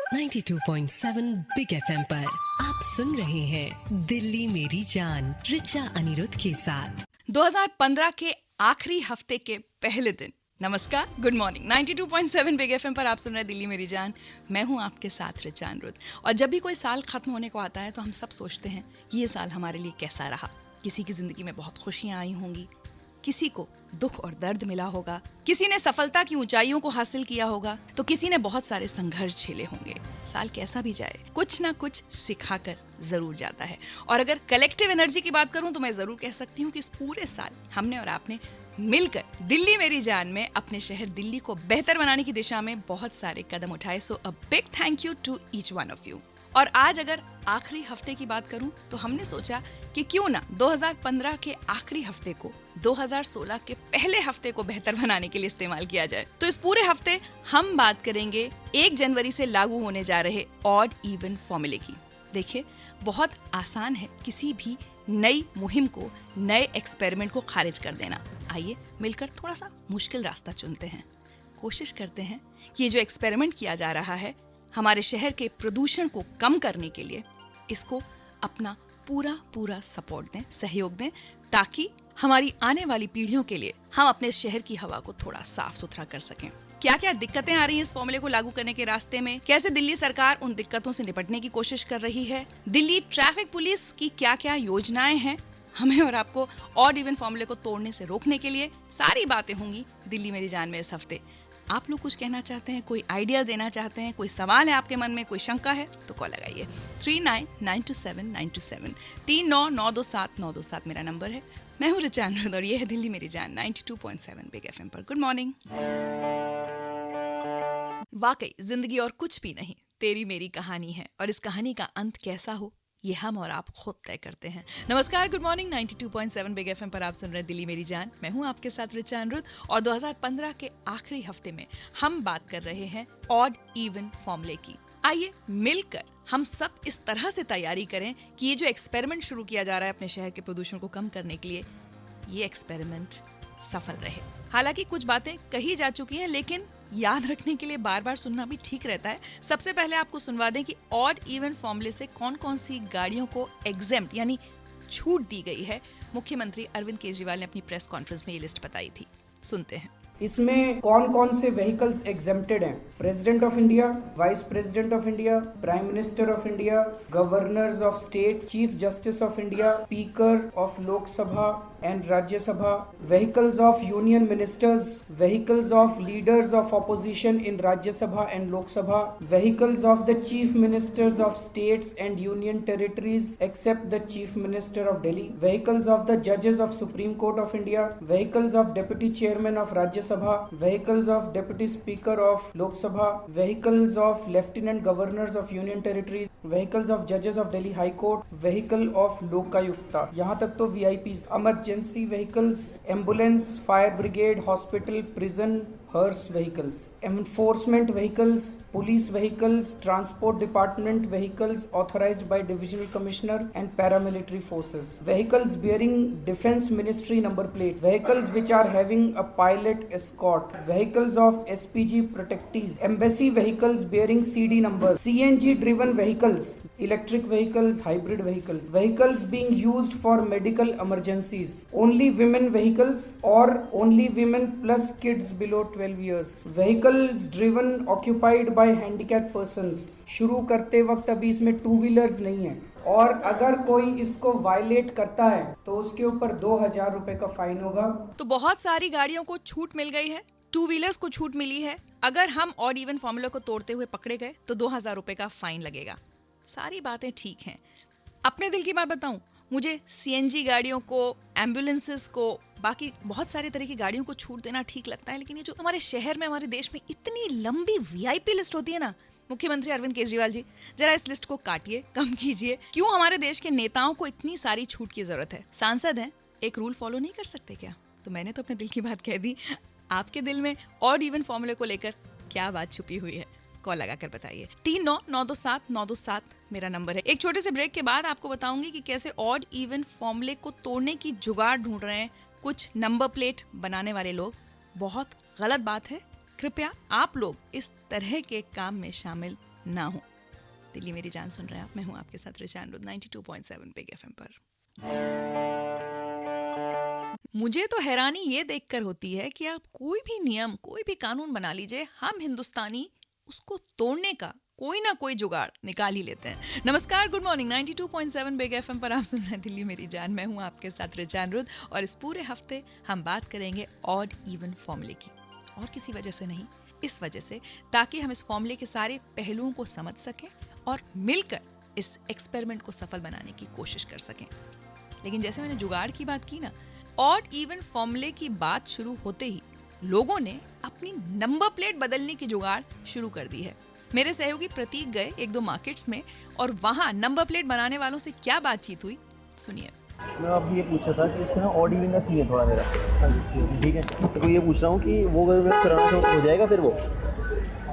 92.7 big FM पर आप सुन रहे हैं दिल्ली मेरी जान रिचा अनिरुद्ध के साथ। 2015 के आखिरी हफ्ते के पहले दिन। नमस्कार, गुड मॉर्निंग। 92.7 बिग एफएम पर आप सुन रहे हैं दिल्ली मेरी जान। मैं हूं आपके साथ रिचा अनिरुद्ध। और जब भी कोई साल खत्म होने को आता है तो हम सब सोचते हैं ये साल हमारे लिए कैसा रहा। किसी की जिंदगी में बहुत खुशियां आई होंगी, किसी को दुख और दर्द मिला होगा, किसी ने सफलता की ऊंचाइयों को हासिल किया होगा, तो किसी ने बहुत सारे संघर्ष झेले होंगे। साल कैसा भी जाए, कुछ ना कुछ सिखाकर जरूर जाता है। और अगर कलेक्टिव एनर्जी की बात करूं तो मैं जरूर कह सकती हूं कि इस पूरे साल हमने और आपने मिलकर दिल्ली मेरी जान में अपने शहर दिल्ली को बेहतर बनाने की दिशा में बहुत सारे कदम उठाए। So a big thank you to each one of you. और आज अगर आखिरी हफ्ते की बात करूं तो हमने सोचा कि क्यों ना 2015 के आखिरी हफ्ते को 2016 के पहले हफ्ते को बेहतर बनाने के लिए इस्तेमाल किया जाए। तो इस पूरे हफ्ते हम बात करेंगे 1 जनवरी से लागू होने जा रहे ऑड इवन फॉर्मूले की। देखिए, बहुत आसान है किसी भी नई मुहिम को, नए एक्सपेरिमेंट को खारिज कर देना। आइए मिलकर थोड़ा सा मुश्किल रास्ता चुनते हैं। कोशिश करते हैं कि ये जो एक्सपेरिमेंट किया जा रहा है हमारे शहर के प्रदूषण को कम करने के लिए, इसको अपना पूरा सपोर्ट दें, सहयोग दें, ताकि हमारी आने वाली पीढ़ियों के लिए हम अपने शहर की हवा को थोड़ा साफ सुथरा कर सकें। क्या क्या दिक्कतें आ रही हैं इस फॉर्मूले को लागू करने के रास्ते में, कैसे दिल्ली सरकार उन दिक्कतों से निपटने की कोशिश कर रही है, दिल्ली ट्रैफिक पुलिस की क्या क्या योजनाएं हैं हमें और आपको ऑड इवन फॉर्मूले को तोड़ने से रोकने के लिए, सारी बातें होंगी दिल्ली मेरी जान में इस हफ्ते। आप लोग कुछ कहना चाहते हैं, कोई आइडिया देना चाहते हैं, कोई सवाल है आपके मन में, कोई शंका है तो कॉल लगाइए 39927927 39927927 मेरा नंबर है। मैं हूँ रिचा अनिरुद्ध और ये है दिल्ली मेरी जान 92.7 बिग एफएम पर। Good morning. वाकई जिंदगी और कुछ भी नहीं, तेरी मेरी कहानी है, और इस कहानी का अंत कैसा हो ये हम और आप खुद तय करते हैं। नमस्कार, गुड मॉर्निंग। 92.7 बिग एफएम पर आप सुन रहे हैं दिल्ली मेरी जान। मैं हूं आपके साथ रिचा अनिरुद्ध और 2015 के आखिरी हफ्ते में हम बात कर रहे हैं ऑड इवन फॉर्मूले की। आइए मिलकर हम सब इस तरह से तैयारी करें कि ये जो एक्सपेरिमेंट शुरू किया जा रहा है अपने शहर के प्रदूषण को कम करने के लिए, ये एक्सपेरिमेंट सफल रहे। हालांकि कुछ बातें कही जा चुकी हैं, लेकिन याद रखने के लिए बार बार सुनना भी ठीक रहता है। सबसे पहले आपको सुनवा दें कि ऑड इवन फॉर्मूले से कौन कौन सी गाड़ियों को एग्जेम्प्ट यानी छूट दी गई है। मुख्यमंत्री अरविंद केजरीवाल ने अपनी प्रेस कॉन्फ्रेंस में ये लिस्ट बताई थी, सुनते हैं। इसमें कौन कौन से व्हीकल्स एग्जेम्प्टेड हैं? President of India, vice president of India, prime minister of India, governors of state, chief justice of India, speaker of Lok Sabha and Rajya Sabha, vehicles of union ministers, vehicles of leaders of opposition in Rajya Sabha and Lok Sabha, vehicles of the chief ministers of states and union territories except the chief minister of Delhi, vehicles of the जजेस of supreme court of India, vehicles of deputy chairman of Rajya Sabha, vehicles of deputy speaker of Lok Sabha, vehicles of lieutenant governors of union territories, vehicles of judges of Delhi High Court, vehicle of Lokayukta. यहाँ तक तो VIPs, emergency vehicles, ambulance, fire brigade, hospital, prison, hearse vehicles, enforcement vehicles, police vehicles, transport department vehicles authorized by divisional commissioner and paramilitary forces, vehicles bearing defense ministry number plates, vehicles which are having a pilot escort, vehicles of SPG protectees, embassy vehicles bearing CD numbers, CNG driven vehicles, electric vehicles, hybrid vehicles, vehicles being used for medical emergencies, only women vehicles or only women plus kids below 12 years, vehicles driven occupied by handicapped persons। शुरू करते वक्त अभी इसमें 2 wheelers नहीं है, और अगर कोई इसको वायलेट करता है तो उसके ऊपर 2000 रुपए का फाइन होगा। तो बहुत सारी गाड़ियों को छूट मिल गई है, 2 व्हीलर्स को छूट मिली है। अगर हम ऑड इवन फॉर्मूले को तोड़ते हुए पकड़े गए तो 2000 रुपए का फाइन लगेगा। सारी बातें ठीक हैं। अपने दिल की बात बताऊं, मुझे सीएनजी गाड़ियों को, एम्बुलेंसेस को, बाकी बहुत सारे तरह की गाड़ियों को छूट देना ठीक लगता है, लेकिन ये जो हमारे शहर में, हमारे देश में इतनी लंबी वीआईपी लिस्ट होती है ना, मुख्यमंत्री अरविंद केजरीवाल जी जरा इस लिस्ट को काटिए, कम कीजिए। क्यों हमारे देश के नेताओं को इतनी सारी छूट की जरूरत है? सांसद हैं, एक रूल फॉलो नहीं कर सकते क्या? तो मैंने तो अपने दिल की बात कह दी। आपके दिल में ऑड इवन फॉर्मूले को लेकर क्या बात छुपी हुई है? कॉल लगाकर बताइए। 39927927 मेरा नंबर है। एक छोटे से ब्रेक के बाद आपको बताऊंगी कि कैसे ऑड इवन फॉर्मूले को तोड़ने की जुगाड़ ढूंढ रहे हैं कुछ नंबर प्लेट बनाने वाले लोग। बहुत गलत बात है, कृपया आप लोग इस तरह के काम में शामिल ना हो। दिल्ली मेरी जान सुन रहे हैं आप, मैं हूं आपके साथ ऋचा अनिरुद्ध 92.7 बिग एफएम पर। मुझे तो हैरानी ये देखकर होती है कि आप कोई भी नियम, कोई भी कानून बना लीजिए, हम हिंदुस्तानी उसको तोड़ने का कोई ना कोई जुगाड़ निकाल ही लेते हैं। नमस्कार, गुड मॉर्निंग, 92.7 बिग एफएम पर आप सुन रहे हैं दिल्ली मेरी जान। मैं हूं आपके साथ ऋचा अनिरुद्ध और इस पूरे हफ्ते हम बात करेंगे ऑड इवन फॉर्मूले की। और किसी वजह से नहीं, इस वजह से ताकि हम इस फॉर्मूले के सारे पहलुओं को समझ सकें और मिलकर इस एक्सपेरिमेंट को सफल बनाने की कोशिश कर सकें। लेकिन जैसे मैंने जुगाड़ की बात की ना, ऑड इवन फॉर्मूले की बात शुरू होते ही लोगों ने अपनी नंबर प्लेट बदलने की जुगाड़ शुरू कर दी है। मेरे सहयोगी प्रतीक गए 1-2 मार्केट्स में और वहां नंबर प्लेट बनाने वालों से क्या बातचीत हुई, सुनिए। मैं आपसे ये पूछा था कि इसमें ऑड इवन का सीन है थोड़ा मेरा। हाँ जी, ठीक है। तो ये पूछ रहा हूँ कि वो अगर मैं कराना चाहूँ तो हो जाएगा फिर? वो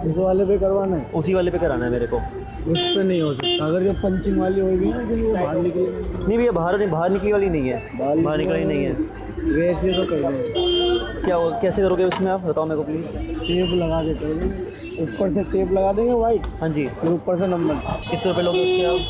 उस वाले पे करवाना है, उसी वाले पे कराना है मेरे को। उस पे नहीं हो सकता। अगर जो पंचिंग वाली होगी ना, लेकिन वो बाहर निकले नहीं भैया, बाहर निकली वाली नहीं है, बाहर निकली नहीं है। वैसे तो कर देंगे। क्या कैसे करोगे उसमें, आप बताओ मेरे को प्लीज़। टेप लगा के कर देंगे, ऊपर से टेप लगा देंगे वाइट, हाँ जी। फिर ऊपर से नंबर। कितने रुपये लोगे उसके आप?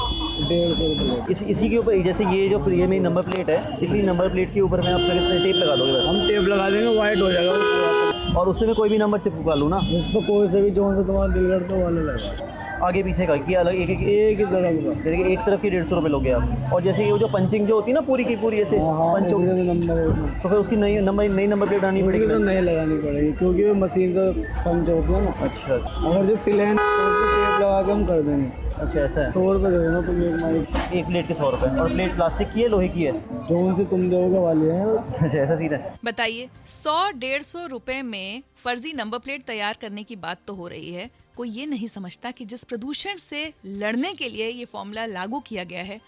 150 रुपये। इसी के ऊपर, जैसे ये मेरी नंबर प्लेट है, इसी नंबर प्लेट के ऊपर मैं आप टेप लगा दोगे बस? हम टेप लगा देंगे, वाइट हो जाएगा वो पूरा। और उससे मैं कोई भी नंबर चिपका लूँ ना? उस पर कोई से भी जो से तुम्हारा दिल करता है वाले लगा। आगे पीछे का क्या अलग? एक एक ही तरफ का, जैसे कि एक तरफ की 150 रुपये लोगे आप। और जैसे ये जो पंचिंग जो होती है ना पूरी की पूरी, ऐसे पंच हो, नंबर तो फिर उसकी नई नंबर प्लेट आनी पड़ेगी? तो नहीं लगानी पड़ेगी, क्योंकि वो मशीन का पंच होती है ना। अच्छा। अगर जो प्लेन टेप लगा के हम कर देंगे। अच्छा, ऐसा है। 100 रुपये दे देना तुम एक माइक। एक प्लेट के 100 रुपये। और प्लेट प्लास्टिक की है, लोहे की है? जो उनसे तुम दोगे वाले हैं। अच्छा, ऐसा सीन है। बताइए, 100-150 रुपए में फर्जी नंबर प्लेट तैयार करने की बात तो हो रही है। कोई ये नहीं समझता कि जिस प्रदूषण से लड़ने के लिए ये फॉर्मूला लागू किया गया है,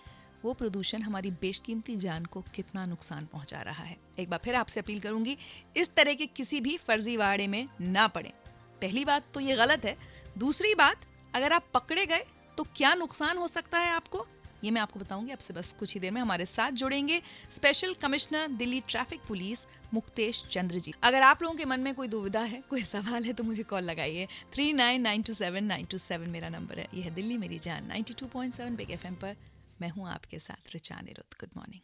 वो प्रदूषण हमारी बेशकीमती जान को कितना नुकसान पहुंचा रहा है। एक बार फिर आपसे अपील करूंगी, इस तरह के किसी भी फर्जीवाड़े में ना पड़े। पहली बात तो ये गलत है। दूसरी बात, अगर आप पकड़े गए तो क्या नुकसान हो सकता है आपको, ये मैं आपको बताऊंगी। आपसे बस कुछ ही देर में हमारे साथ जुड़ेंगे special commissioner Delhi traffic police Muktesh Chandra ji. अगर आप लोगों के मन में कोई दुविधा है, कोई सवाल है, तो मुझे कॉल लगाइए। 39927927 मेरा नंबर है। यह है दिल्ली मेरी जान 92.7 बिग एफएम पर। मैं हूं आपके साथ ऋचा अनिरुद्ध। Good morning.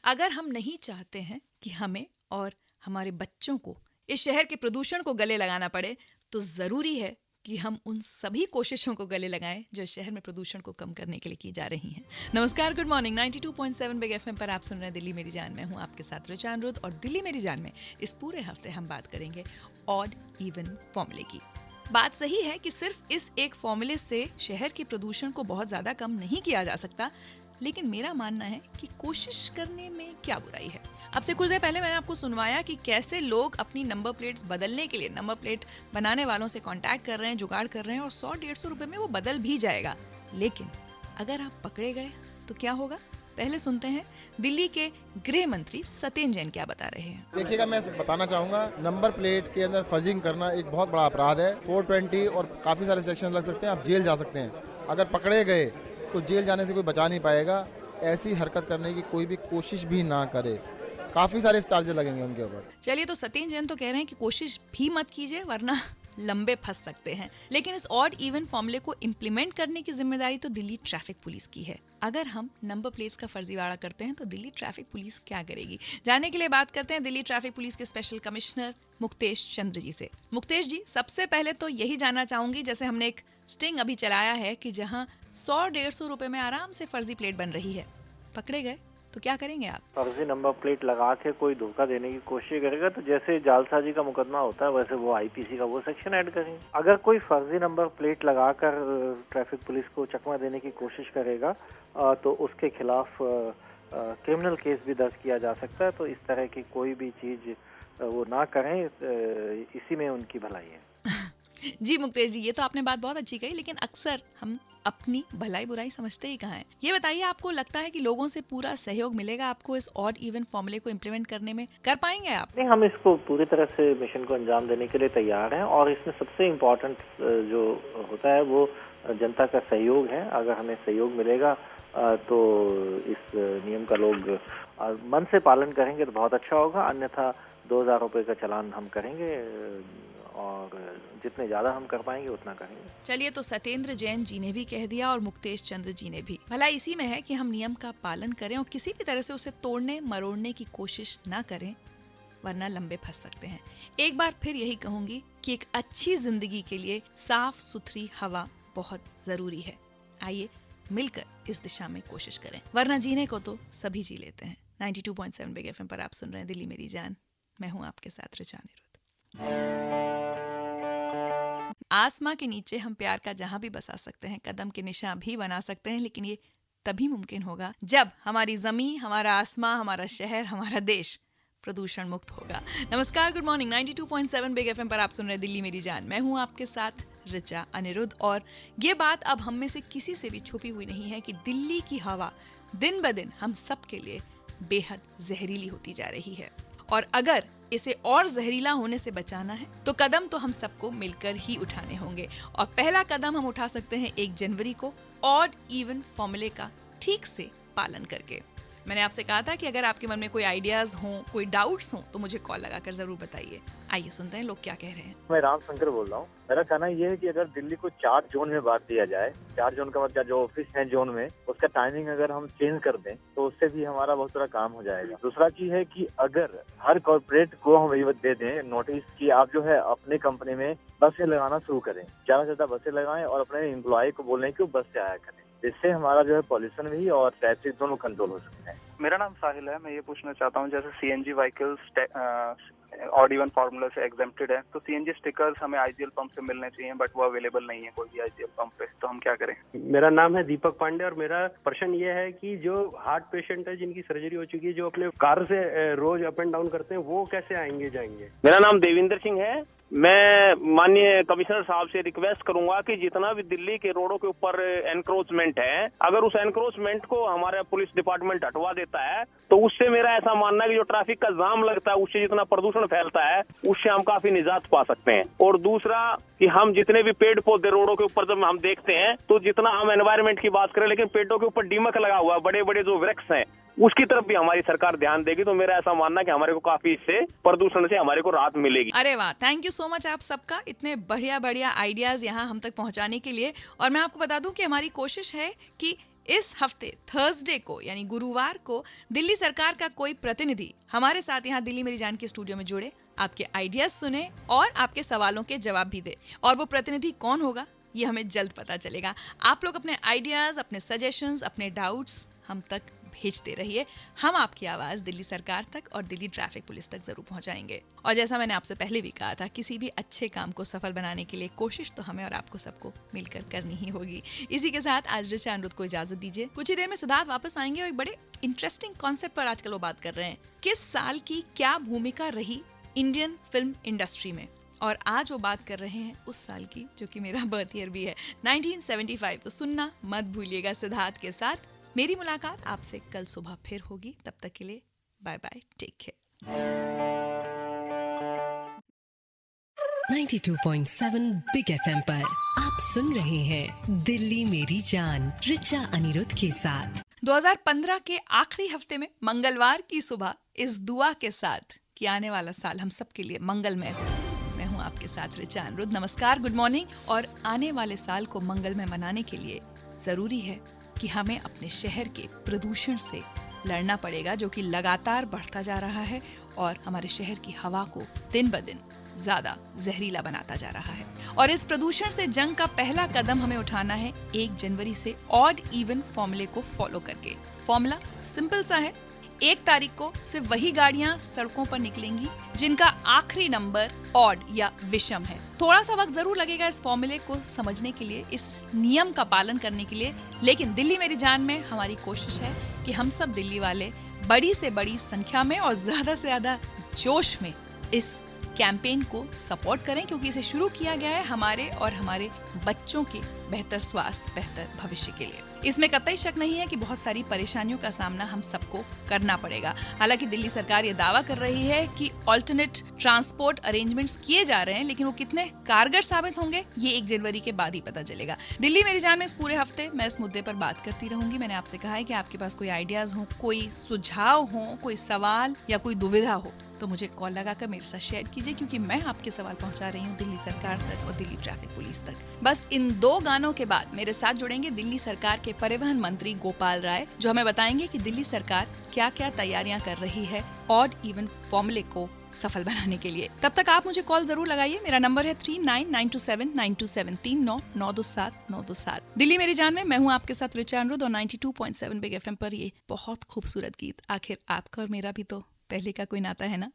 अगर हम नहीं चाहते हैं कि हमें और हमारे बच्चों को इस शहर के प्रदूषण को गले लगाना पड़े, तो जरूरी है कि हम उन सभी कोशिशों को गले लगाएं जो शहर में प्रदूषण को कम करने के लिए की जा रही हैं। नमस्कार, गुड मॉर्निंग, 92.7 बिग एफएम पर आप सुन रहे हैं दिल्ली मेरी जान। मैं हूं आपके साथ ऋचा अनिरुद्ध और दिल्ली मेरी जान में इस पूरे हफ्ते हम बात करेंगे ऑड इवन फॉर्मूले की। बात सही है कि सिर्फ इस एक फॉर्मूले से शहर के प्रदूषण को बहुत ज्यादा कम नहीं किया जा सकता, लेकिन मेरा मानना है कि कोशिश करने में क्या बुराई है। अब से कुछ देर पहले मैंने आपको सुनवाया कि कैसे लोग अपनी नंबर प्लेट्स बदलने के लिए नंबर प्लेट बनाने वालों से कांटेक्ट कर रहे हैं, जुगाड़ कर रहे हैं और 100-150 रुपए में वो बदल भी जाएगा। लेकिन अगर आप पकड़े गए तो क्या होगा, पहले सुनते हैं दिल्ली के गृह मंत्री सत्येंद्र जैन क्या बता रहे हैं। देखिएगा, मैं बताना चाहूँगा, नंबर प्लेट के अंदर फजिंग करना एक बहुत बड़ा अपराध है। 420 और काफ़ी सारे सेक्शन लग सकते हैं, आप जेल जा सकते हैं। अगर पकड़े गए तो जेल जाने से कोई बचा नहीं पाएगा। ऐसी हरकत करने की कोई भी कोशिश भी ना करे, काफ़ी सारे चार्जेस लगेंगे उनके ऊपर। चलिए, तो सत्येंद्र जैन तो कह रहे हैं कि कोशिश भी मत कीजिए वरना लंबे फंस सकते हैं। लेकिन इस ऑड इवन फॉर्मूले को इम्प्लीमेंट करने की जिम्मेदारी तो दिल्ली ट्रैफिक पुलिस की है। अगर हम नंबर प्लेट्स का फर्जीवाड़ा करते हैं तो दिल्ली ट्रैफिक पुलिस क्या करेगी, जानने के लिए बात करते हैं दिल्ली ट्रैफिक पुलिस के स्पेशल कमिश्नर मुक्तेश चंद्र जी से। मुक्तेश जी, सबसे पहले तो यही जानना चाहूंगी, जैसे हमने एक स्टिंग अभी चलाया है कि जहां 100-150 रुपए में आराम से फर्जी प्लेट बन रही है, पकड़े गए तो क्या करेंगे आप? फर्जी नंबर प्लेट लगा के कोई धोखा देने की कोशिश करेगा तो जैसे जालसाजी का मुकदमा होता है वैसे वो आईपीसी का वो सेक्शन ऐड करेंगे। अगर कोई फर्जी नंबर प्लेट लगाकर ट्रैफिक पुलिस को चकमा देने की कोशिश करेगा तो उसके खिलाफ क्रिमिनल केस भी दर्ज किया जा सकता है। तो इस तरह की कोई भी चीज वो ना करें, इसी में उनकी भलाई है। जी मुक्तेश जी, ये तो आपने बात बहुत अच्छी कही, लेकिन अक्सर हम अपनी भलाई बुराई समझते ही कहाँ हैं। ये बताइए, आपको लगता है कि लोगों से पूरा सहयोग मिलेगा आपको इस ऑड इवन फॉर्मूले को इम्प्लीमेंट करने में? कर पाएंगे आप? नहीं, हम इसको पूरी तरह से मिशन को अंजाम देने के लिए तैयार हैं और इसमें सबसे इम्पोर्टेंट जो होता है वो जनता का सहयोग है। अगर हमें सहयोग मिलेगा तो इस नियम का लोग मन से पालन करेंगे तो बहुत अच्छा होगा, अन्यथा 2000 रुपये का चालान हम करेंगे और जितने ज़्यादा हम कर पाएंगे उतना करेंगे। चलिए, तो सत्येंद्र जैन जी ने भी कह दिया और मुक्तेश चंद्र जी ने भी। भला इसी में है कि हम नियम का पालन करें और किसी भी तरह से उसे तोड़ने मरोड़ने की कोशिश ना करें, वरना लंबे फंस सकते हैं। एक बार फिर यही कहूंगी कि एक अच्छी जिंदगी के लिए साफ सुथरी हवा बहुत जरूरी है। आइए मिलकर इस दिशा में कोशिश करें, वरना जीने को तो सभी जी लेते हैं। 92.7 बिग एफएम पर आप सुन रहे हैं दिल्ली मेरी जान। मैं हूं आपके साथ रिचा अनिरुद्ध। आसमां के नीचे हम प्यार का जहां भी बसा सकते हैं, कदम के निशान भी बना सकते हैं, लेकिन ये तभी मुमकिन होगा जब हमारी जमीन, हमारा आसमां, हमारा शहर, हमारा देश प्रदूषण मुक्त होगा। नमस्कार, गुड मॉर्निंग। 92.7 बिग एफएम पर आप सुन रहे हैं दिल्ली मेरी जान। मैं हूं आपके साथ रिचा अनिरुद्ध। और ये बात अब हम में से किसी से भी छुपी हुई नहीं है कि दिल्ली की हवा दिन ब दिन हम सब के लिए बेहद जहरीली होती जा रही है, और अगर इसे और जहरीला होने से बचाना है तो कदम तो हम सबको मिलकर ही उठाने होंगे। और पहला कदम हम उठा सकते हैं 1 जनवरी को ऑड इवन फॉर्मूले का ठीक से पालन करके। मैंने आपसे कहा था कि अगर आपके मन में कोई आइडियाज हों, कोई डाउट्स हों, तो मुझे कॉल लगाकर जरूर बताइए। आइए सुनते हैं लोग क्या कह रहे हैं। मैं राम शंकर बोल रहा हूँ। मेरा कहना ये है कि अगर दिल्ली को 4 जोन में बांट दिया जाए, 4 जोन का मतलब जो ऑफिस है जोन में, उसका टाइमिंग अगर हम चेंज कर दें तो उससे भी हमारा बहुत सारा काम हो जाएगा। दूसरा चीज है कि अगर हर कॉर्पोरेट को हम ये दे दें नोटिस कि आप जो है अपने कंपनी में बसें लगाना शुरू करें, ज्यादा से ज्यादा बसें लगाएं और अपने एम्प्लॉय को बोलें कि वो बस से आया करें। इससे हमारा जो है पॉल्यूशन भी और ट्रैफिक दोनों कंट्रोल हो सकते हैं। मेरा नाम साहिल है। मैं ये पूछना चाहता हूँ, जैसे CNG vehicles odd even formula से एग्जेम्प्टेड है, तो सीएनजी स्टिकर्स हमें आईजीएल पंप से मिलने चाहिए, बट वो अवेलेबल नहीं है कोई भी आईजीएल पंप पे, तो हम क्या करें? मेरा नाम है दीपक पांडे और मेरा प्रश्न ये है कि जो हार्ट पेशेंट है जिनकी सर्जरी हो चुकी है, जो अपने कार से रोज अप एंड डाउन करते हैं, वो कैसे आएंगे जाएंगे? मेरा नाम देविंदर सिंह है। मैं माननीय कमिश्नर साहब से रिक्वेस्ट करूंगा कि जितना भी दिल्ली के रोडों के ऊपर एनक्रोचमेंट है, अगर उस एनक्रोचमेंट को हमारा पुलिस डिपार्टमेंट हटवा देता है तो उससे मेरा ऐसा मानना है कि जो ट्रैफिक का जाम लगता है, उससे जितना प्रदूषण फैलता है, उससे हम काफी निजात पा सकते हैं। और दूसरा कि हम जितने भी पेड़ पौधे रोडों के ऊपर जब हम देखते हैं, तो जितना हम एनवायरमेंट की बात करें, लेकिन पेड़ों के ऊपर दीमक लगा हुआ है, बड़े बड़े जो वृक्ष हैं, उसकी तरफ भी हमारी सरकार ध्यान देगी तो मेरा ऐसा मानना है कि हमारे को काफी इससे प्रदूषण से हमारे को राहत मिलेगी। अरे वाह, थैंक यू सो मच आप सबका, इतने बढ़िया बढ़िया आइडियाज यहाँ हम तक पहुँचाने के लिए। और मैं आपको बता दूं कि हमारी कोशिश है कि इस हफ्ते थर्सडे को यानी गुरुवार को दिल्ली सरकार का कोई प्रतिनिधि हमारे साथ यहाँ दिल्ली मेरी जान के स्टूडियो में जुड़े, आपके आइडियाज सुने और आपके सवालों के जवाब भी दे। और वो प्रतिनिधि कौन होगा ये हमें जल्द पता चलेगा। आप लोग अपने आइडियाज, अपने सजेशंस, अपने डाउट्स हम तक भेजते रहिए। हम आपकी आवाज दिल्ली सरकार तक और दिल्ली ट्रैफिक पुलिस तक जरूर पहुंचाएंगे। और जैसा मैंने आपसे पहले भी कहा था, किसी भी अच्छे काम को सफल बनाने के लिए कोशिश तो हमें और आपको सबको मिलकर करनी ही होगी। इसी के साथ आज रिचा अनिरुद्ध को इजाजत दीजिए। कुछ ही देर में सिद्धार्थ वापस आएंगे और एक बड़े इंटरेस्टिंग कॉन्सेप्ट पर आजकल वो बात कर रहे हैं। किस साल की क्या भूमिका रही इंडियन फिल्म इंडस्ट्री में, और आज वो बात कर रहे हैं उस साल की जो कि मेरा बर्थ ईयर भी है, 1975। तो सुनना मत भूलिएगा सिद्धार्थ के साथ। मेरी मुलाकात आपसे कल सुबह फिर होगी। तब तक के लिए bye bye, take care. 92.7 big FM पर आप सुन रहे हैं दिल्ली मेरी जान रिचा अनिरुद्ध के साथ। 2015 के आखिरी हफ्ते में मंगलवार की सुबह इस दुआ के साथ कि आने वाला साल हम सब के लिए मंगलमय हो। मैं हूं आपके साथ रिचा अनिरुद्ध। नमस्कार, गुड मॉर्निंग। और आने वाले साल को मंगलमय मनाने के लिए जरूरी है कि हमें अपने शहर के प्रदूषण से लड़ना पड़ेगा, जो कि लगातार बढ़ता जा रहा है और हमारे शहर की हवा को दिन ब दिन ज्यादा जहरीला बनाता जा रहा है। और इस प्रदूषण से जंग का पहला कदम हमें उठाना है 1 जनवरी से ऑड इवन फॉर्मूले को फॉलो करके। फॉर्मूला सिंपल सा है, 1 तारीख को सिर्फ वही गाड़ियां सड़कों पर निकलेंगी जिनका आखिरी नंबर ऑड या विषम है। थोड़ा सा वक्त जरूर लगेगा इस फॉर्मूले को समझने के लिए, इस नियम का पालन करने के लिए, लेकिन दिल्ली मेरी जान में हमारी कोशिश है कि हम सब दिल्ली वाले बड़ी से बड़ी संख्या में और ज्यादा से ज्यादा जोश में इस कैंपेन को सपोर्ट करें, क्योंकि इसे शुरू किया गया है हमारे और हमारे बच्चों के बेहतर स्वास्थ्य, बेहतर भविष्य के लिए। इसमें कतई शक नहीं है कि बहुत सारी परेशानियों का सामना हम सबको करना पड़ेगा। हालांकि दिल्ली सरकार ये दावा कर रही है कि ऑल्टरनेट ट्रांसपोर्ट अरेंजमेंट्स किए जा रहे हैं, लेकिन वो कितने कारगर साबित होंगे ये 1 जनवरी के बाद ही पता चलेगा। दिल्ली मेरी जान में इस पूरे हफ्ते मैं इस मुद्दे पर बात करती रहूंगी। मैंने आपसे कहा है कि आपके पास कोई आइडियाज हो, कोई सुझाव हो, कोई सवाल या कोई दुविधा हो, तो मुझे कॉल लगाकर मेरे साथ शेयर कीजिए, क्योंकि मैं आपके सवाल पहुंचा रही हूं दिल्ली सरकार तक और दिल्ली ट्रैफिक पुलिस तक। बस इन 2 गानों के बाद मेरे साथ जुड़ेंगे दिल्ली सरकार के परिवहन मंत्री गोपाल राय, जो हमें बताएंगे कि दिल्ली सरकार क्या क्या तैयारियां कर रही है ऑड इवन फॉर्मूले को सफल बनाने के लिए। तब तक आप मुझे कॉल जरूर लगाइए। मेरा नंबर है 39927927 39927927। दिल्ली मेरी जान में मैं हूं आपके साथ रिचा अनिरुद्ध और 92.7 बिग एफएम पर ये बहुत खूबसूरत गीत। आखिर आपका और मेरा भी तो पहले का कोई नाता है ना।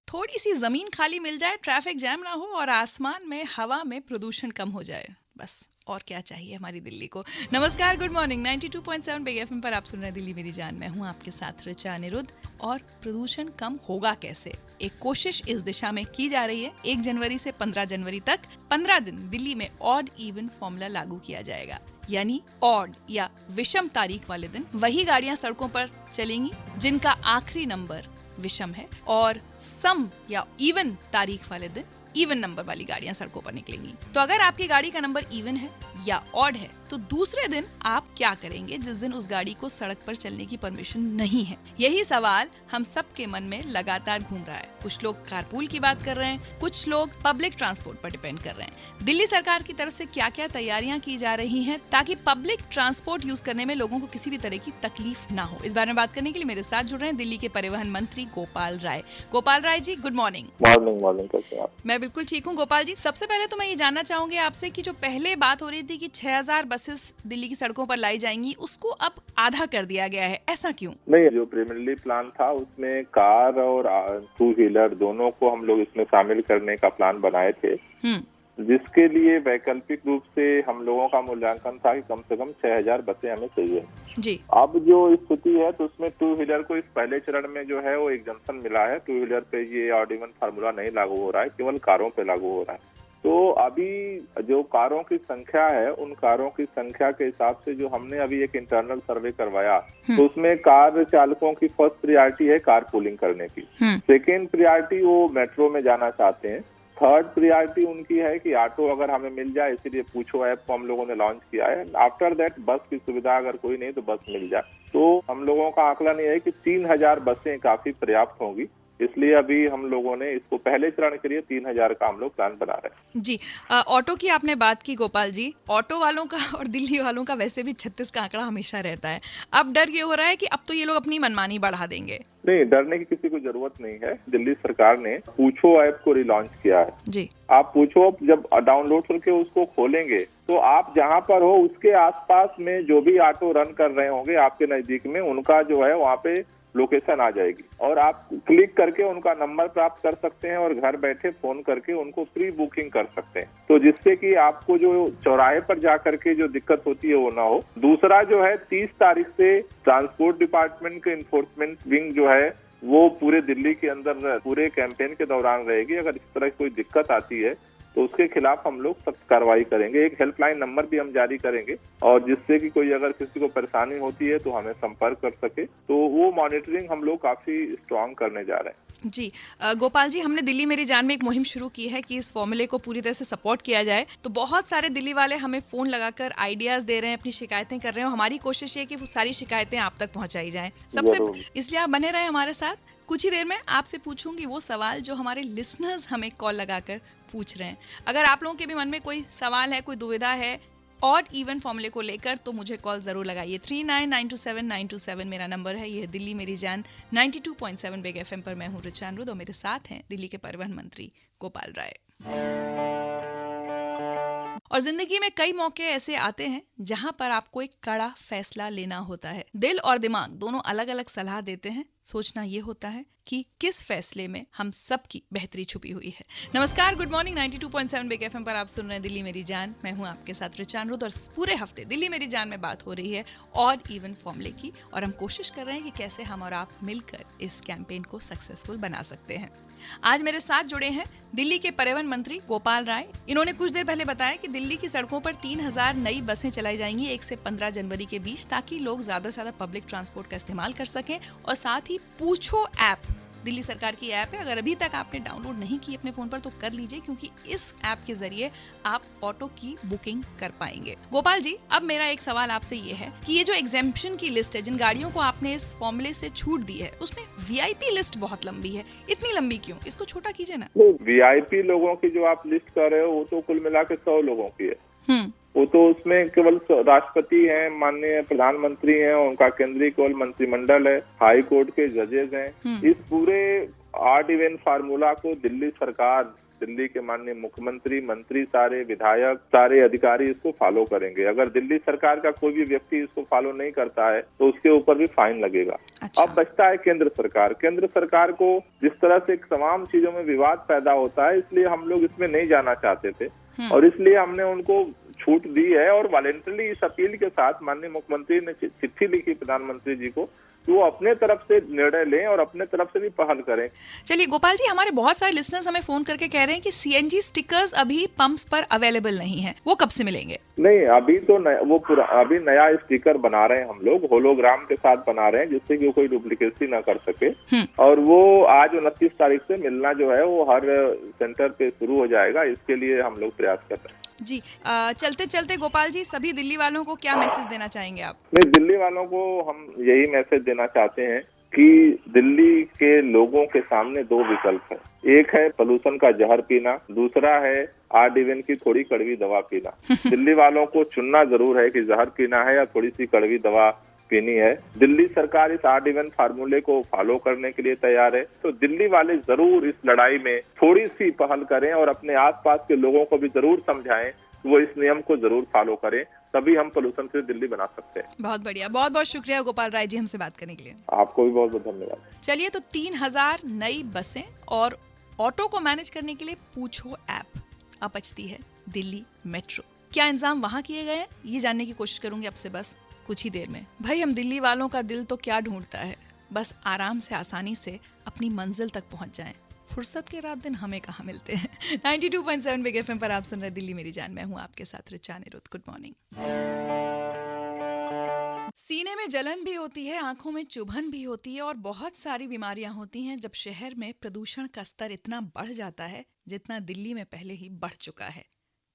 थोड़ी सी जमीन खाली मिल जाए, ट्रैफिक जैम ना हो और आसमान में हवा में प्रदूषण कम हो जाए, बस और क्या चाहिए हमारी दिल्ली को। नमस्कार, गुड मॉर्निंग। 92.7 बिग एफएम पर आप सुन रहे हैं दिल्ली मेरी जान। मैं हूं आपके साथ रिचा अनिरुद्ध। और प्रदूषण कम होगा कैसे, एक कोशिश इस दिशा में की जा रही है। 1 जनवरी से 15 जनवरी तक 15 दिन दिल्ली में ऑड इवन फॉर्मूला लागू किया जाएगा, यानी ऑड या विषम तारीख वाले दिन वही गाड़ियां सड़कों पर चलेंगी जिनका आखिरी नंबर विषम है, और सम या इवन तारीख वाले दिन इवन नंबर वाली गाड़ियां सड़कों पर निकलेंगी। तो अगर आपकी गाड़ी का नंबर इवन है या ऑड है तो दूसरे दिन आप क्या करेंगे जिस दिन उस गाड़ी को सड़क पर चलने की परमिशन नहीं है? यही सवाल हम सब के मन में लगातार घूम रहा है। कुछ लोग कारपूल की बात कर रहे हैं, कुछ लोग पब्लिक ट्रांसपोर्ट पर डिपेंड कर रहे हैं। दिल्ली सरकार की तरफ से क्या क्या तैयारियां की जा रही हैं ताकि पब्लिक ट्रांसपोर्ट यूज करने में लोगों को किसी भी तरह की तकलीफ ना हो, इस बारे में बात करने के लिए मेरे साथ जुड़ रहे हैं दिल्ली के परिवहन मंत्री Gopal Rai. Gopal Rai ji, good morning. Morning कैसे आप? मैं बिल्कुल ठीक हूँ गोपाल जी। सबसे पहले तो मैं ये जानना चाहूंगी आपसे कि जो पहले बात हो रही थी कि 6000 बसेस दिल्ली की सड़कों पर लाई जाएंगी, उसको अब आधा कर दिया गया है, ऐसा क्यों? नहीं, जो प्रीमिनरी प्लान था उसमें कार और 2 व्हीलर दोनों को हम लोग इसमें शामिल करने का प्लान बनाए थे, जिसके लिए वैकल्पिक रूप से हम लोगों का मूल्यांकन था कि कम से कम 6000 बसें हमें चाहिए जी। अब जो स्थिति है तो उसमें 2 व्हीलर को इस पहले चरण में जो है वो एग्जम्पशन मिला है। 2 व्हीलर पे ये ऑड इवन फार्मूला नहीं लागू हो रहा है, केवल कारों पे लागू हो रहा है। तो अभी जो कारों की संख्या है, उन कारों की संख्या के हिसाब से जो हमने अभी एक इंटरनल सर्वे करवाया तो उसमें कार चालकों की फर्स्ट प्रायोरिटी है कार पूलिंग करने की, सेकेंड प्रायोरिटी वो मेट्रो में जाना चाहते हैं, थर्ड प्रायोरिटी उनकी है कि ऑटो अगर हमें मिल जाए, इसीलिए पूछो ऐप को हम लोगों ने लॉन्च किया है। आफ्टर दैट बस की सुविधा अगर कोई नहीं तो बस मिल जाए। तो हम लोगों का आकलन ये है कि 3000 बसें काफी पर्याप्त होंगी, इसलिए अभी हम लोगों ने इसको पहले चरण के लिए 3000 का हम लोग प्लान बना रहे हैं जी। ऑटो की आपने बात की गोपाल जी, ऑटो वालों का और दिल्ली वालों का वैसे भी 36 का आंकड़ा हमेशा रहता है। अब डर ये हो रहा है कि अब तो ये लोग अपनी मनमानी बढ़ा देंगे। नहीं, डरने की किसी को जरूरत नहीं है। दिल्ली सरकार ने पूछो ऐप को रिलॉन्च किया है जी। आप पूछो जब डाउनलोड करके उसको खोलेंगे तो आप जहाँ पर हो उसके आसपास में जो भी ऑटो रन कर रहे होंगे आपके नजदीक में, उनका जो है वहाँ पे लोकेशन आ जाएगी और आप क्लिक करके उनका नंबर प्राप्त कर सकते हैं और घर बैठे फोन करके उनको प्री बुकिंग कर सकते हैं, तो जिससे कि आपको जो चौराहे पर जा करके जो दिक्कत होती है वो ना हो। दूसरा जो है 30 तारीख से ट्रांसपोर्ट डिपार्टमेंट के इन्फोर्समेंट विंग जो है वो पूरे दिल्ली के अंदर पूरे कैंपेन के दौरान रहेगी। अगर इस तरह की कोई दिक्कत आती है तो उसके खिलाफ हम लोग सख्त कार्रवाई करेंगे। एक हेल्पलाइन नंबर भी हम जारी करेंगे और जिससे कि कोई अगर किसी को परेशानी होती है तो हमें संपर्क कर सके। तो वो मॉनिटरिंग हम लोग काफी स्ट्रांग करने जा रहे हैं जी। गोपाल जी, हमने दिल्ली मेरी जान में एक मुहिम शुरू की है कि इस फॉर्मूले को पूरी तरह से सपोर्ट किया जाए। तो बहुत सारे दिल्ली वाले हमें फोन लगाकर आइडियाज दे रहे हैं, अपनी शिकायतें कर रहे हैं। हमारी कोशिश ये है कि वो सारी शिकायतें आप तक पहुंचाई जाएं। सबसे इसलिए आप बने रहे हमारे साथ। कुछ ही देर में आपसे पूछूंगी वो सवाल जो हमारे लिसनर्स हमें कॉल लगाकर पूछ रहे हैं। अगर आप लोगों के भी मन में कोई सवाल है, कोई दुविधा है ऑड इवन फॉर्मूले को लेकर, तो मुझे कॉल जरूर लगाइए। 39927927 मेरा नंबर है। ये दिल्ली मेरी जान 92.7 बिग एफएम पर मैं हूँ रिचा अनिरुद्ध और मेरे साथ हैं दिल्ली के परिवहन मंत्री गोपाल राय। और जिंदगी में कई मौके ऐसे आते हैं जहां पर आपको एक कड़ा फैसला लेना होता है। दिल और दिमाग दोनों अलग अलग सलाह देते हैं। सोचना ये होता है कि किस फैसले में हम सब की बेहतरी छुपी हुई है। नमस्कार, गुड मॉर्निंग। 92.7 बिग एफएम पर आप सुन रहे हैं दिल्ली मेरी जान। मैं हूं आपके साथ रिचा अनिरुद्ध और पूरे हफ्ते दिल्ली मेरी जान में बात हो रही है ऑड इवन फॉर्मूले की, और हम कोशिश कर रहे हैं कि कैसे हम और आप मिलकर इस कैंपेन को सक्सेसफुल बना सकते हैं। आज मेरे साथ जुड़े हैं दिल्ली के परिवहन मंत्री गोपाल राय। इन्होंने कुछ देर पहले बताया कि दिल्ली की सड़कों पर 3000 नई बसें चलाई जाएंगी 1 से 15 जनवरी के बीच, ताकि लोग ज्यादा से ज्यादा पब्लिक ट्रांसपोर्ट का इस्तेमाल कर सकें और साथ ही पूछो ऐप दिल्ली सरकार की ऐप है, अगर अभी तक आपने डाउनलोड नहीं की अपने फोन पर तो कर लीजिए, क्योंकि इस ऐप के जरिए आप ऑटो की बुकिंग कर पाएंगे। गोपाल जी, अब मेरा एक सवाल आपसे ये है कि ये जो एग्जेम्पशन की लिस्ट है, जिन गाड़ियों को आपने इस फॉर्मूले से छूट दी है, उसमें वीआईपी लिस्ट बहुत लंबी है। इतनी लंबी क्यों? इसको छोटा कीजिए ना। वीआईपी लोगों की जो आप लिस्ट कर रहे हो वो तो कुल मिला के 100 लोगों की है। वो तो उसमें केवल राष्ट्रपति हैं, माननीय प्रधानमंत्री हैं, उनका केंद्रीय केवल मंत्रिमंडल है, हाई कोर्ट के जजेस हैं। इस पूरे ऑड इवन फार्मूला को दिल्ली सरकार, दिल्ली के माननीय मुख्यमंत्री, मंत्री, सारे विधायक, सारे अधिकारी इसको फॉलो करेंगे। अगर दिल्ली सरकार का कोई भी व्यक्ति इसको फॉलो नहीं करता है तो उसके ऊपर भी फाइन लगेगा। अच्छा। अब बचता है केंद्र सरकार। केंद्र सरकार को जिस तरह से तमाम चीजों में विवाद पैदा होता है, इसलिए हम लोग इसमें नहीं जाना चाहते थे और इसलिए हमने उनको छूट दी है। और वॉलेंटरली इस अपील के साथ माननीय मुख्यमंत्री ने चिट्ठी लिखी प्रधानमंत्री जी को, वो अपने तरफ से निर्णय लें और अपने तरफ से भी पहल करें। चलिए गोपाल जी, हमारे बहुत सारे लिसनर्स हमें फोन करके कह रहे हैं कि सीएनजी स्टिकर्स अभी पंप्स पर अवेलेबल नहीं है, वो कब से मिलेंगे? नहीं, अभी तो अभी नया स्टिकर बना रहे हैं हम लोग, होलोग्राम के साथ बना रहे हैं, जिससे कि कोई डुप्लीकेसी ना कर सके। और वो आज 29 तारीख से मिलना जो है वो हर सेंटर पे शुरू हो जाएगा। इसके लिए हम लोग प्रयास कर रहे हैं। जी, चलते चलते गोपाल जी, सभी दिल्ली वालों को क्या मैसेज देना चाहेंगे आप? नहीं, दिल्ली वालों को हम यही मैसेज देना चाहते हैं कि दिल्ली के लोगों के सामने 2 विकल्प है। एक है पोल्यूशन का जहर पीना, दूसरा है ऑड इवन की थोड़ी कड़वी दवा पीना। दिल्ली वालों को चुनना जरूर है कि जहर पीना है या थोड़ी सी कड़वी दवा पीनी है। दिल्ली सरकार इस ऑड इवन फार्मूले को फॉलो करने के लिए तैयार है, तो दिल्ली वाले जरूर इस लड़ाई में थोड़ी सी पहल करें और अपने आसपास के लोगों को भी जरूर समझाएं, वो इस नियम को जरूर फॉलो करें, तभी हम पोल्यूशन से दिल्ली बना सकते हैं। बहुत बढ़िया, बहुत बहुत शुक्रिया गोपाल राय जी हमसे बात करने के लिए। आपको भी बहुत बहुत धन्यवाद। चलिए, तो 3000 नई बसें और ऑटो को मैनेज करने के लिए पूछो ऐप अब बचती है दिल्ली मेट्रो। क्या इंतजाम वहाँ किए गए हैं, ये जानने की कोशिश करूंगी आपसे बस कुछ ही देर में। भाई, हम दिल्ली वालों का दिल तो क्या ढूंढता है, बस आराम से आसानी से अपनी मंजिल तक पहुंच जाएं। फुर्सत के रात दिन हमें कहाँ मिलते हैं। 92.7 बिग एफएम पर आप सुन रहे दिल्ली मेरी जान। मैं हूँ आपके साथ रिचा अनिरुद्ध। Good morning. सीने में जलन भी होती है, आंखों में चुभन भी होती है और बहुत सारी बीमारियां होती हैं जब शहर में प्रदूषण का स्तर इतना बढ़ जाता है जितना दिल्ली में पहले ही बढ़ चुका है।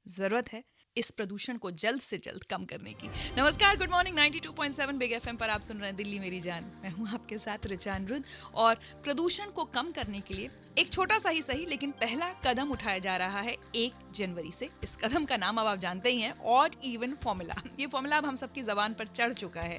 जरूरत है इस प्रदूषण को जल्द से जल्द कम करने की। नमस्कार, गुड मॉर्निंग। 92.7 बिग एफएम पर आप सुन रहे हैं दिल्ली मेरी जान। मैं हूं आपके साथ रिचा अनिरुद्ध और प्रदूषण को कम करने के लिए एक छोटा सा ही सही लेकिन पहला कदम उठाया जा रहा है 1 जनवरी से। इस कदम का नाम अब आप जानते ही हैं, ऑड इवन फॉर्मूला। ये फॉर्मूला अब हम सबकी जबान पर चढ़ चुका है,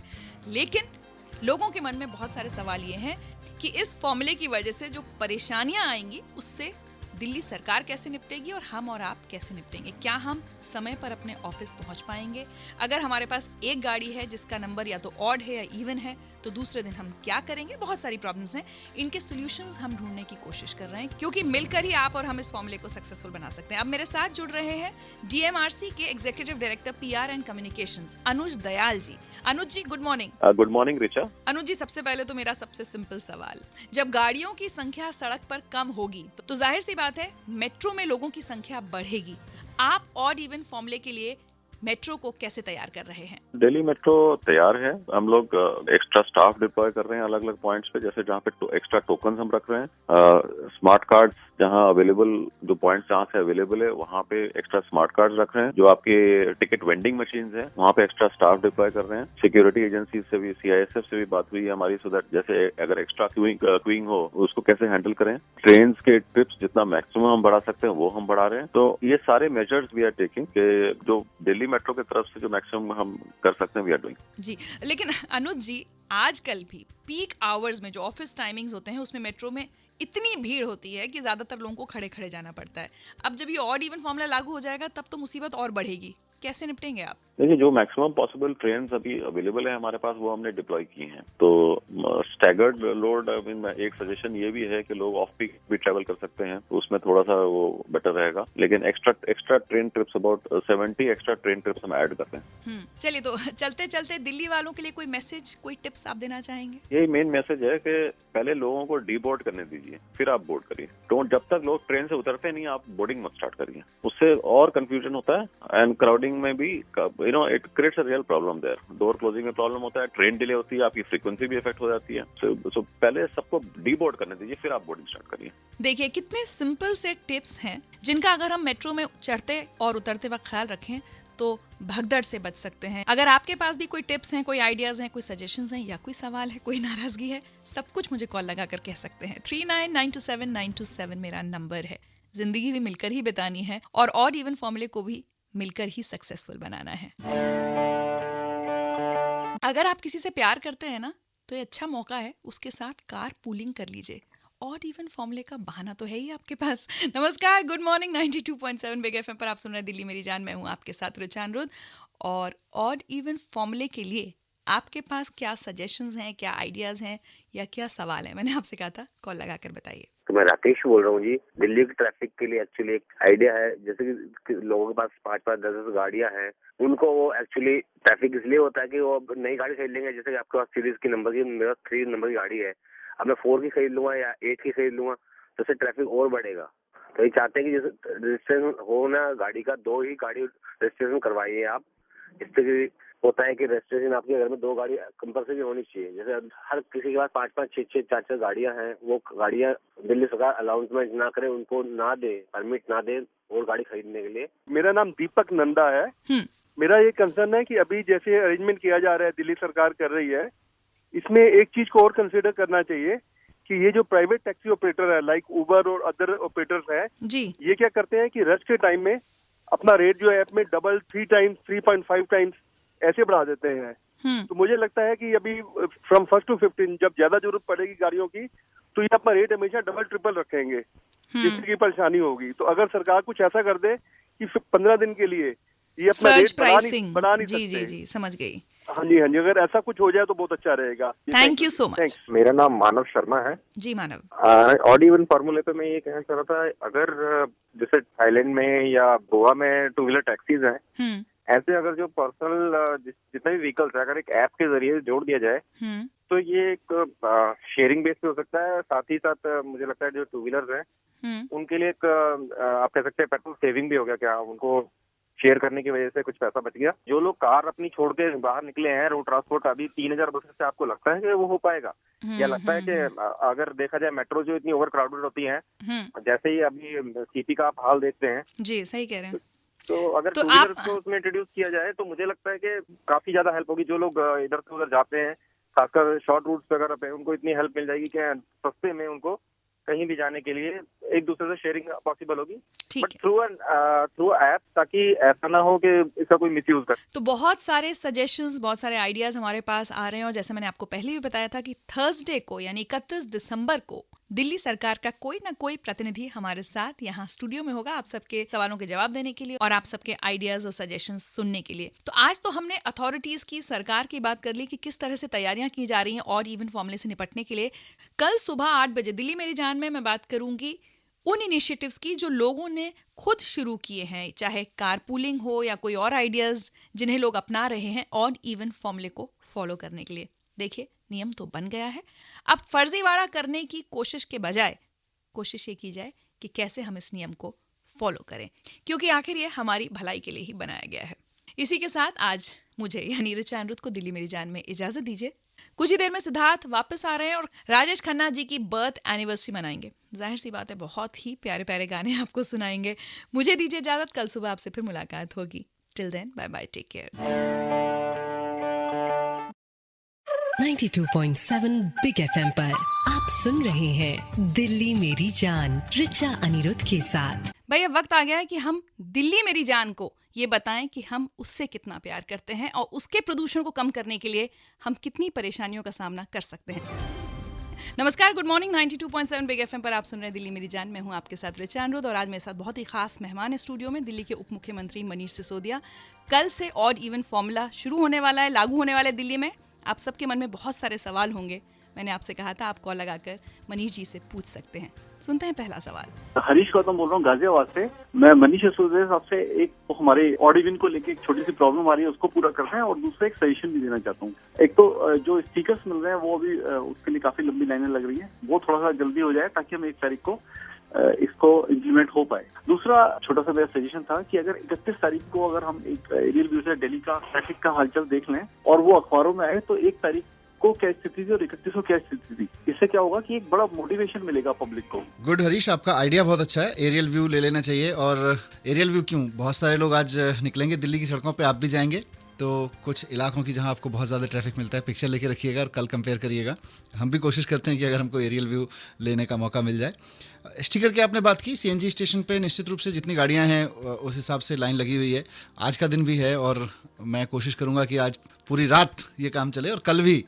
लेकिन लोगों के मन में बहुत सारे सवाल ये हैं कि इस फॉर्मूले की वजह से जो परेशानियां आएंगी उससे दिल्ली सरकार कैसे निपटेगी और हम और आप कैसे निपटेंगे। क्या हम समय पर अपने ऑफिस पहुंच पाएंगे? अगर हमारे पास एक गाड़ी है जिसका नंबर या तो ऑड है या इवन है तो दूसरे दिन हम क्या करेंगे? बहुत सारी प्रॉब्लम्स हैं, इनके सॉल्यूशंस हम ढूंढने की कोशिश कर रहे हैं, क्योंकि मिलकर ही आप और हम इस फॉर्मूले को सक्सेसफुल बना सकते हैं। अब मेरे साथ जुड़ रहे हैं डीएमआरसी के executive director PR and communications Anuj Dayal ji. Anuj ji, good morning. Good morning Richa. Anuj ji, सबसे पहले तो मेरा सबसे सिंपल सवाल, जब गाड़ियों की संख्या सड़क पर कम होगी तो जाहिर सी बात है मेट्रो में लोगों की संख्या बढ़ेगी। आप ऑड इवन फॉर्मूले के लिए मेट्रो को कैसे तैयार कर रहे हैं? दिल्ली मेट्रो तैयार है। हम लोग एक्स्ट्रा स्टाफ डिप्लॉय कर रहे हैं अलग अलग पॉइंट्स पे, जैसे जहाँ पे एक्स्ट्रा टोकन हम रख रहे हैं। स्मार्ट कार्ड्स जहाँ अवेलेबल, जो पॉइंट्स जहाँ से अवेलेबल है वहाँ पे एक्स्ट्रा स्मार्ट कार्ड रख रहे हैं। जो आपके टिकट वेंडिंग मशीन है वहाँ पे एक्स्ट्रा स्टाफ डिप्लॉय कर रहे हैं। सिक्योरिटी एजेंसी से भी, CISF से भी बात हुई है हमारी, सो दैट जैसे अगर एक्स्ट्रा क्यूइंग हो उसको कैसे हैंडल करें। ट्रेन के ट्रिप्स जितना मैक्सिमम हम बढ़ा सकते हैं वो हम बढ़ा रहे हैं। तो ये सारे मेजर्स वी आर टेकिंग, जो दिल्ली मेट्रो की तरफ से जो मैक्सिमम हम कर सकते हैं वी आर डूइंग। जी, लेकिन अनुज जी, आजकल भी पीक आवर्स में जो ऑफिस टाइमिंग्स होते हैं उसमें मेट्रो में इतनी भीड़ होती है कि ज्यादातर लोगों को खड़े खड़े जाना पड़ता है। अब जब ये ऑड इवन फॉर्मूला लागू हो जाएगा तब तो मुसीबत और बढ़ेगी। कैसे निपटेंगे आप? देखिए, जो मैक्सिमम पॉसिबल ट्रेन्स अभी अवेलेबल है हमारे पास वो हमने डिप्लॉय की हैं। तो स्टैगर्ड लोड, एक सजेशन ये भी है कि लोग ऑफ पीक भी ट्रैवल कर सकते हैं, तो उसमें थोड़ा सा वो बेटर रहेगा। लेकिन extra train trips, about 70 extra train trips हम ऐड करते हैं। चलिए, तो चलते चलते दिल्ली वालों के लिए कोई मैसेज, कोई टिप्स आप देना चाहेंगे? यही मेन मैसेज है कि पहले लोगों को डीबोर्ड करने दीजिए, फिर आप बोर्ड करिए। तो जब तक लोग ट्रेन से उतरते नहीं आप बोर्डिंग मत स्टार्ट करिए, उससे और कंफ्यूजन होता है एंड क्राउडिंग क्लोजिंग में भी it creates a real problem there. Door closing में प्रॉब्लम होता है, ट्रेन डिले होती है, आपकी फ्रीक्वेंसी भी इफेक्ट हो जाती है। सो पहले सबको डीबोर्ड करने दीजिए, फिर आप बोर्डिंग स्टार्ट करिए। देखिए कितने सिंपल से टिप्स हैं जिनका अगर हम मेट्रो में चढ़ते और उतरते वक्त ख्याल रखें तो भगदड़ से बच सकते हैं। अगर आपके पास भी कोई टिप्स हैं, कोई आइडियाज हैं, कोई सजेशंस हैं या कोई सवाल है, कोई नाराजगी है, सब कुछ मुझे कॉल लगा कर कह सकते हैं। 39927927 मेरा नंबर है। जिंदगी भी मिलकर ही बितानी है और ऑड इवन फॉर्मूले को भी मिलकर ही सक्सेसफुल बनाना है। अगर आप किसी से प्यार करते हैं ना, तो ये अच्छा मौका है, उसके साथ कार पूलिंग कर लीजिए। ऑड इवन फॉर्मूले का बहाना तो है ही आपके पास। नमस्कार, गुड मॉर्निंग। 92.7 बिग एफएम पर आप सुन रहे हैं दिल्ली मेरी जान। मैं हूं आपके साथ ऋचा अनिरुद्ध। और ऑड इवन फॉर्मूले के लिए आपके पास क्या सजेशंस हैं, क्या आइडियाज हैं या क्या सवाल है? मैंने आपसे कहा था कॉल लगा कर बताइए। तो मैं राकेश बोल रहा हूँ जी। दिल्ली की ट्रैफिक के लिए एक्चुअली एक आइडिया है। जैसे कि लोगों के पास 5-5, 10-10 गाड़ियां हैं, उनको वो एक्चुअली ट्रैफिक इसलिए होता है कि वो नई गाड़ी खरीद लेंगे। जैसे कि आपके पास सीरीज की नंबर की, मेरे पास 3 नंबर की गाड़ी है, अब मैं 4 की खरीद लूंगा या 8 की खरीद लूंगा तो उससे ट्रैफिक और बढ़ेगा। तो ये चाहते हैं कि जैसे रजिस्ट्रेशन हो ना गाड़ी का, 2 ही गाड़ी रजिस्ट्रेशन करवाइए आप। इससे होता है कि रजिस्ट्रेशन आपके घर में 2 गाड़ी कंपल्सरी होनी चाहिए। जैसे हर किसी के पास 5-5, 6-6, 4-4 गाड़ियां हैं, वो गाड़ियां दिल्ली सरकार अलाउंसमेंट ना करे, उनको ना दे, परमिट ना दे और गाड़ी खरीदने के लिए। मेरा नाम दीपक नंदा है। मेरा ये कंसर्न है कि अभी जैसे अरेंजमेंट किया जा रहा है, दिल्ली सरकार कर रही है, इसमें एक चीज को और कंसिडर करना चाहिए कि ये जो प्राइवेट टैक्सी ऑपरेटर है लाइक उबर और अदर ऑपरेटर्स हैं जी, ये क्या करते हैं कि रश के टाइम में अपना रेट जो है ऐप में डबल 3 टाइम्स 3.5 टाइम्स ऐसे बढ़ा देते हैं। तो मुझे लगता है कि अभी फ्रॉम 1 to 15 जब ज्यादा जरूरत पड़ेगी गाड़ियों की तो ये अपना रेट हमेशा डबल ट्रिपल रखेंगे, जिसकी परेशानी होगी। तो अगर सरकार कुछ ऐसा कर दे कि 15 दिन के लिए ये अपना रेट बढ़ा नहीं सकते। जी जी समझ गई। हाँ जी, अगर ऐसा कुछ हो जाए तो बहुत अच्छा रहेगा। Thank you so much. मेरा नाम मानव शर्मा है जी। मानव, ऑड इवन फॉर्मूले पे मैं ये कहना चाह रहा था, अगर जैसे थाईलैंड में या गोवा में 2 व्हीलर टैक्सीज हैं, ऐसे अगर जो पर्सनल जितने भी व्हीकल्स है अगर एक ऐप के जरिए जोड़ दिया जाए तो ये एक शेयरिंग बेस पे हो सकता है। साथ ही साथ मुझे लगता है जो 2 व्हीलर्स हैं उनके लिए एक आप कह सकते हैं पेट्रोल सेविंग भी हो गया। क्या उनको शेयर करने की वजह से कुछ पैसा बच गया। जो लोग कार अपनी छोड़ के बाहर निकले हैं, रोड ट्रांसपोर्ट अभी 3000 बसेस से आपको लगता है कि वो हो पाएगा? या लगता है कि अगर देखा जाए मेट्रो जो इतनी ओवर क्राउडेड होती है, जैसे ही अभी सीपी का आप हाल देखते हैं। जी सही कह रहे हैं। तो अगर 2 व्हीलर्स को उसमें इंट्रोड्यूस किया जाए तो मुझे लगता है कि काफी ज्यादा हेल्प होगी। जो लोग इधर से उधर जाते हैं, खासकर शॉर्ट रूट्स पे अगर उनको इतनी हेल्प मिल जाएगी कि सस्ते में उनको कहीं भी जाने के लिए एक दूसरे से शेयरिंग पॉसिबल होगी, बट थ्रू ऐप, ताकि ऐसा ना हो कि इसका कोई मिसयूज करे। तो बहुत सारे सजेशंस, बहुत सारे आइडियाज हमारे पास आ रहे हैं और जैसे मैंने आपको पहले भी बताया था कि थर्सडे को यानी 31 दिसंबर को दिल्ली सरकार का कोई ना कोई प्रतिनिधि हमारे साथ यहाँ स्टूडियो में होगा आप सबके सवालों के जवाब देने के लिए और आप सबके आइडियाज और सजेशंस सुनने के लिए। तो आज तो हमने अथॉरिटीज की, सरकार की बात कर ली कि किस तरह से तैयारियां की जा रही हैं ऑड इवन फॉर्मूले से निपटने के लिए। कल सुबह 8 बजे दिल्ली मेरी जान में मैं बात करूंगी उन इनिशिएटिव्स की जो लोगों ने खुद शुरू किए हैं, चाहे कार पूलिंग हो या कोई और आइडियाज जिन्हें लोग अपना रहे हैं ऑड इवन फॉर्मूले को फॉलो करने के लिए। देखिए नियम तो बन गया है, अब फर्जीवाड़ा करने की कोशिश के बजाय कोशिश ये की जाए कि कैसे हम इस नियम को फॉलो करें, क्योंकि आखिर ये हमारी भलाई के लिए ही बनाया गया है। इसी के साथ आज मुझे यानी ऋचा अनिरुद्ध को दिल्ली मेरी जान में इजाजत दीजिए। कुछ ही देर में सिद्धार्थ वापस आ रहे हैं और राजेश खन्ना जी की बर्थ एनिवर्सरी मनाएंगे। जाहिर सी बात है बहुत ही प्यारे प्यारे गाने आपको सुनाएंगे। मुझे दीजिए इजाजत, कल सुबह आपसे फिर मुलाकात होगी। Till then bye bye, take care. 92.7 big FM पर आप सुन रहे हैं दिल्ली मेरी जान ऋचा अनिरुद्ध के साथ। भैया वक्त आ गया है कि हम दिल्ली मेरी जान को ये बताएं कि हम उससे कितना प्यार करते हैं और उसके प्रदूषण को कम करने के लिए हम कितनी परेशानियों का सामना कर सकते हैं। नमस्कार, गुड मॉर्निंग। 92.7 बिग एफएम पर आप सुन रहे हैं दिल्ली मेरी जान। मैं हूं आपके साथ ऋचा अनिरुद्ध और आज मेरे साथ बहुत ही खास मेहमान है स्टूडियो में, दिल्ली के उप मुख्यमंत्री मनीष सिसोदिया। कल से ऑड इवन फॉर्मूला शुरू होने वाला है, लागू होने वाला है दिल्ली में। आप सबके मन में बहुत सारे सवाल होंगे। मैंने आपसे कहा था आप कॉल लगाकर मनीष जी से पूछ सकते हैं। सुनते हैं पहला सवाल। हरीश गौतम बोल रहा हूँ गाजियाबाद से। मैं मनीष सिसोदिया साहब से एक तो हमारे ऑड इवन को लेके एक छोटी सी प्रॉब्लम आ रही है, उसको पूरा करना है और दूसरा एक सजेशन भी देना चाहता हूँ। एक तो जो स्टिकर्स मिल रहे हैं वो अभी उसके लिए काफी लंबी लाइनें लग रही है, वो थोड़ा सा जल्दी हो जाए ताकि हम 1 तारीख को इसको इम्प्लीमेंट हो पाए। दूसरा छोटा सा मेरा सजेशन था कि अगर 31 तारीख को अगर हम एक एरियल व्यू से दिल्ली का ट्रैफिक का हालचाल देख लें और वो अखबारों में आए तो 1 तारीख को क्या स्थिति थी और 31 को क्या स्थिति थी, इससे क्या होगा कि एक बड़ा मोटिवेशन मिलेगा पब्लिक को। गुड हरीश, आपका आइडिया बहुत अच्छा है, एरियल व्यू ले लेना चाहिए। और एरियल व्यू क्यों, बहुत सारे लोग आज निकलेंगे दिल्ली की सड़कों पे, आप भी जाएंगे तो कुछ इलाकों की जहां आपको बहुत ज़्यादा ट्रैफिक मिलता है पिक्चर लेके रखिएगा और कल कंपेयर करिएगा। हम भी कोशिश करते हैं कि अगर हमको एरियल व्यू लेने का मौका मिल जाए। स्टिकर की आपने बात की, सीएनजी स्टेशन पे निश्चित रूप से जितनी गाड़ियां हैं उस हिसाब से लाइन लगी हुई है। आज का दिन भी है और मैं कोशिश करूंगा कि आज पूरी रात ये काम चले और कल भी।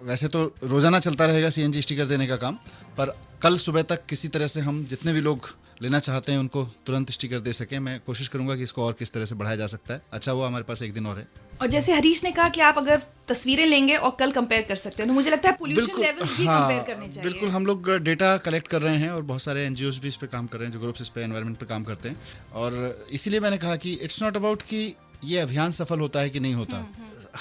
वैसे तो रोज़ाना चलता रहेगा सीएनजी स्टिकर देने का काम, पर कल सुबह तक किसी तरह से हम जितने भी लोग लेना चाहते हैं उनको तुरंत स्टिकर दे सकें। मैं कोशिश करूंगा कि इसको और किस तरह से बढ़ाया जा सकता है। अच्छा हुआ हमारे पास एक दिन और है। और जैसे हरीश ने कहा कि आप अगर तस्वीरें लेंगे और कल कंपेयर कर सकते हैं, तो मुझे लगता है पोल्यूशन लेवल्स भी कंपेयर करने चाहिए। बिल्कुल, हम लोग डेटा कलेक्ट कर रहे हैं और बहुत सारे एनजीओज भी इस पे काम कर रहे हैं, जो ग्रुप्स इस पे एनवायरनमेंट पे काम करते हैं। और इसीलिए मैंने कहा कि इट्स नॉट अबाउट कि ये अभियान सफल होता है कि नहीं होता।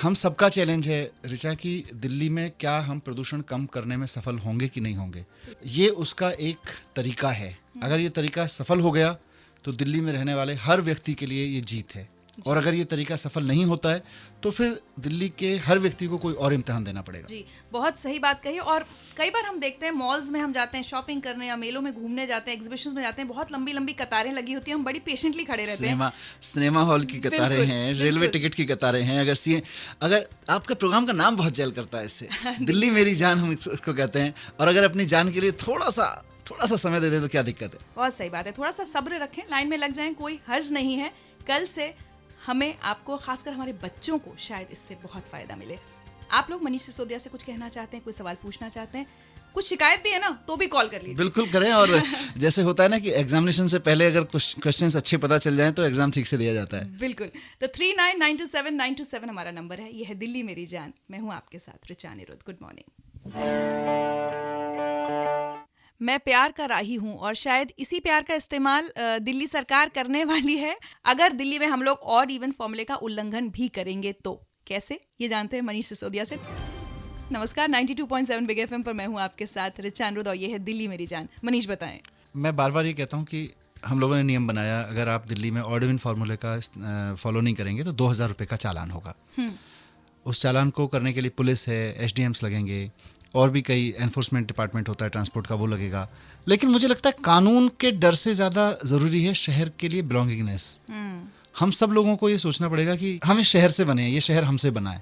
हम सबका चैलेंज है ऋचा कि दिल्ली में क्या हम प्रदूषण कम करने में सफल होंगे कि नहीं होंगे। ये उसका एक तरीका है। अगर ये तरीका सफल हो गया तो दिल्ली में रहने वाले हर व्यक्ति के लिए ये जीत है, और अगर ये तरीका सफल नहीं होता है तो फिर दिल्ली के हर व्यक्ति को कोई और इम्तिहान देना पड़ेगा। जी, बहुत सही बात कही। और कई बार हम देखते हैं मॉल्स में हम जाते हैं शॉपिंग करने या मेलों में घूमने जाते हैं, एग्जीबिशंस में जाते हैं, बहुत लंबी लंबी कतारें लगी होती हैं, हम बड़ी पेशेंटली खड़े रहते हैं। सिनेमा हॉल की कतारें हैं, रेलवे टिकट की कतारें हैं। अगर आपका प्रोग्राम का नाम बहुत जेल करता है इससे, दिल्ली मेरी जान हम इसको कहते हैं, और अगर अपनी जान के लिए थोड़ा सा समय दे दें तो क्या दिक्कत है। बहुत सही बात है, थोड़ा सा सब्र रखें, लाइन में लग जाएं, कोई हर्ज नहीं है। कल से हमें, आपको, खासकर हमारे बच्चों को शायद इससे बहुत फायदा मिले। आप लोग मनीष सिसोदिया से कुछ कहना चाहते हैं, कोई सवाल पूछना चाहते हैं, कुछ शिकायत भी है ना, तो भी कॉल कर लीजिए। बिल्कुल करें। और जैसे होता है ना कि एग्जामिनेशन से पहले अगर कुछ क्वेश्चंस अच्छे पता चल जाएं तो एग्जाम ठीक से दिया जाता है। बिल्कुल। तो 39927927 हमारा नंबर है। ये है दिल्ली मेरी जान, मैं हूँ आपके साथ ऋचा अनिरुद्ध। Good morning. मैं प्यार का राही हूँ और शायद इसी प्यार का इस्तेमाल दिल्ली सरकार करने वाली है अगर दिल्ली में हम लोग ऑड इवन फॉर्मूले का उल्लंघन भी करेंगे तो। कैसे, ये जानते हैं मनीष सिसोदिया से। नमस्कार, 92.7 बिग एफएम पर मैं हूँ आपके साथ ऋचा अनिरुद्ध और ये है दिल्ली मेरी जान। मनीष बताएं। मैं बार बार ये कहता हूँ कि हम लोगों ने नियम बनाया, अगर आप दिल्ली में ऑड इवन फॉर्मूले का फॉलो नहीं करेंगे तो 2000 रुपये का चालान होगा। उस चालान को करने के लिए पुलिस है, एसडीएम्स लगेंगे, और भी कई एनफोर्समेंट डिपार्टमेंट होता है ट्रांसपोर्ट का, वो लगेगा। लेकिन मुझे लगता है कानून के डर से ज़्यादा ज़रूरी है शहर के लिए बिलोंगिंगनेस। हम सब लोगों को ये सोचना पड़ेगा कि हम इस शहर से बने हैं, ये शहर हमसे बना है।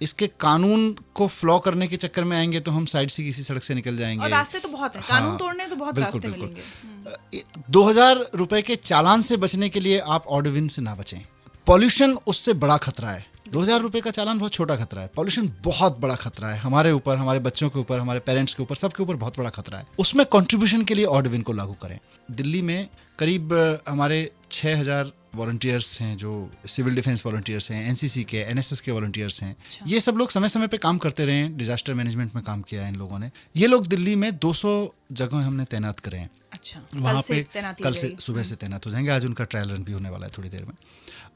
इसके कानून को फ्लॉ करने के चक्कर में आएंगे तो हम साइड से किसी सड़क से निकल जाएंगे। और रास्ते तो बहुत है, कानून तोड़ने तो बहुत रास्ते मिलेंगे। 2000 रुपए के चालान से बचने के लिए आप ऑड इवन से ना बचें। पॉल्यूशन उससे बड़ा खतरा है। 2000 रुपए का चालान बहुत छोटा खतरा है, पॉल्यूशन बहुत बड़ा खतरा है। हमारे ऊपर, हमारे बच्चों के ऊपर, हमारे पेरेंट्स के ऊपर, सबके ऊपर बहुत बड़ा खतरा है। उसमें कंट्रीब्यूशन के लिए ऑड इवन को लागू करें। दिल्ली में करीब हमारे 6000 वॉलंटियर्स हैं जो सिविल डिफेंस वॉलंटियर्स हैं, एनसीसी के, एनएसएस के वॉलंटियर्स हैं। ये सब लोग समय समय पे काम करते रहे हैं, डिजास्टर मैनेजमेंट में काम किया है इन लोगों ने। ये लोग दिल्ली में 200 जगह हमने तैनात करे हैं। अच्छा, वहाँ पे कल से सुबह से तैनात हो जाएंगे। आज उनका ट्रायल रन भी होने वाला है थोड़ी देर में,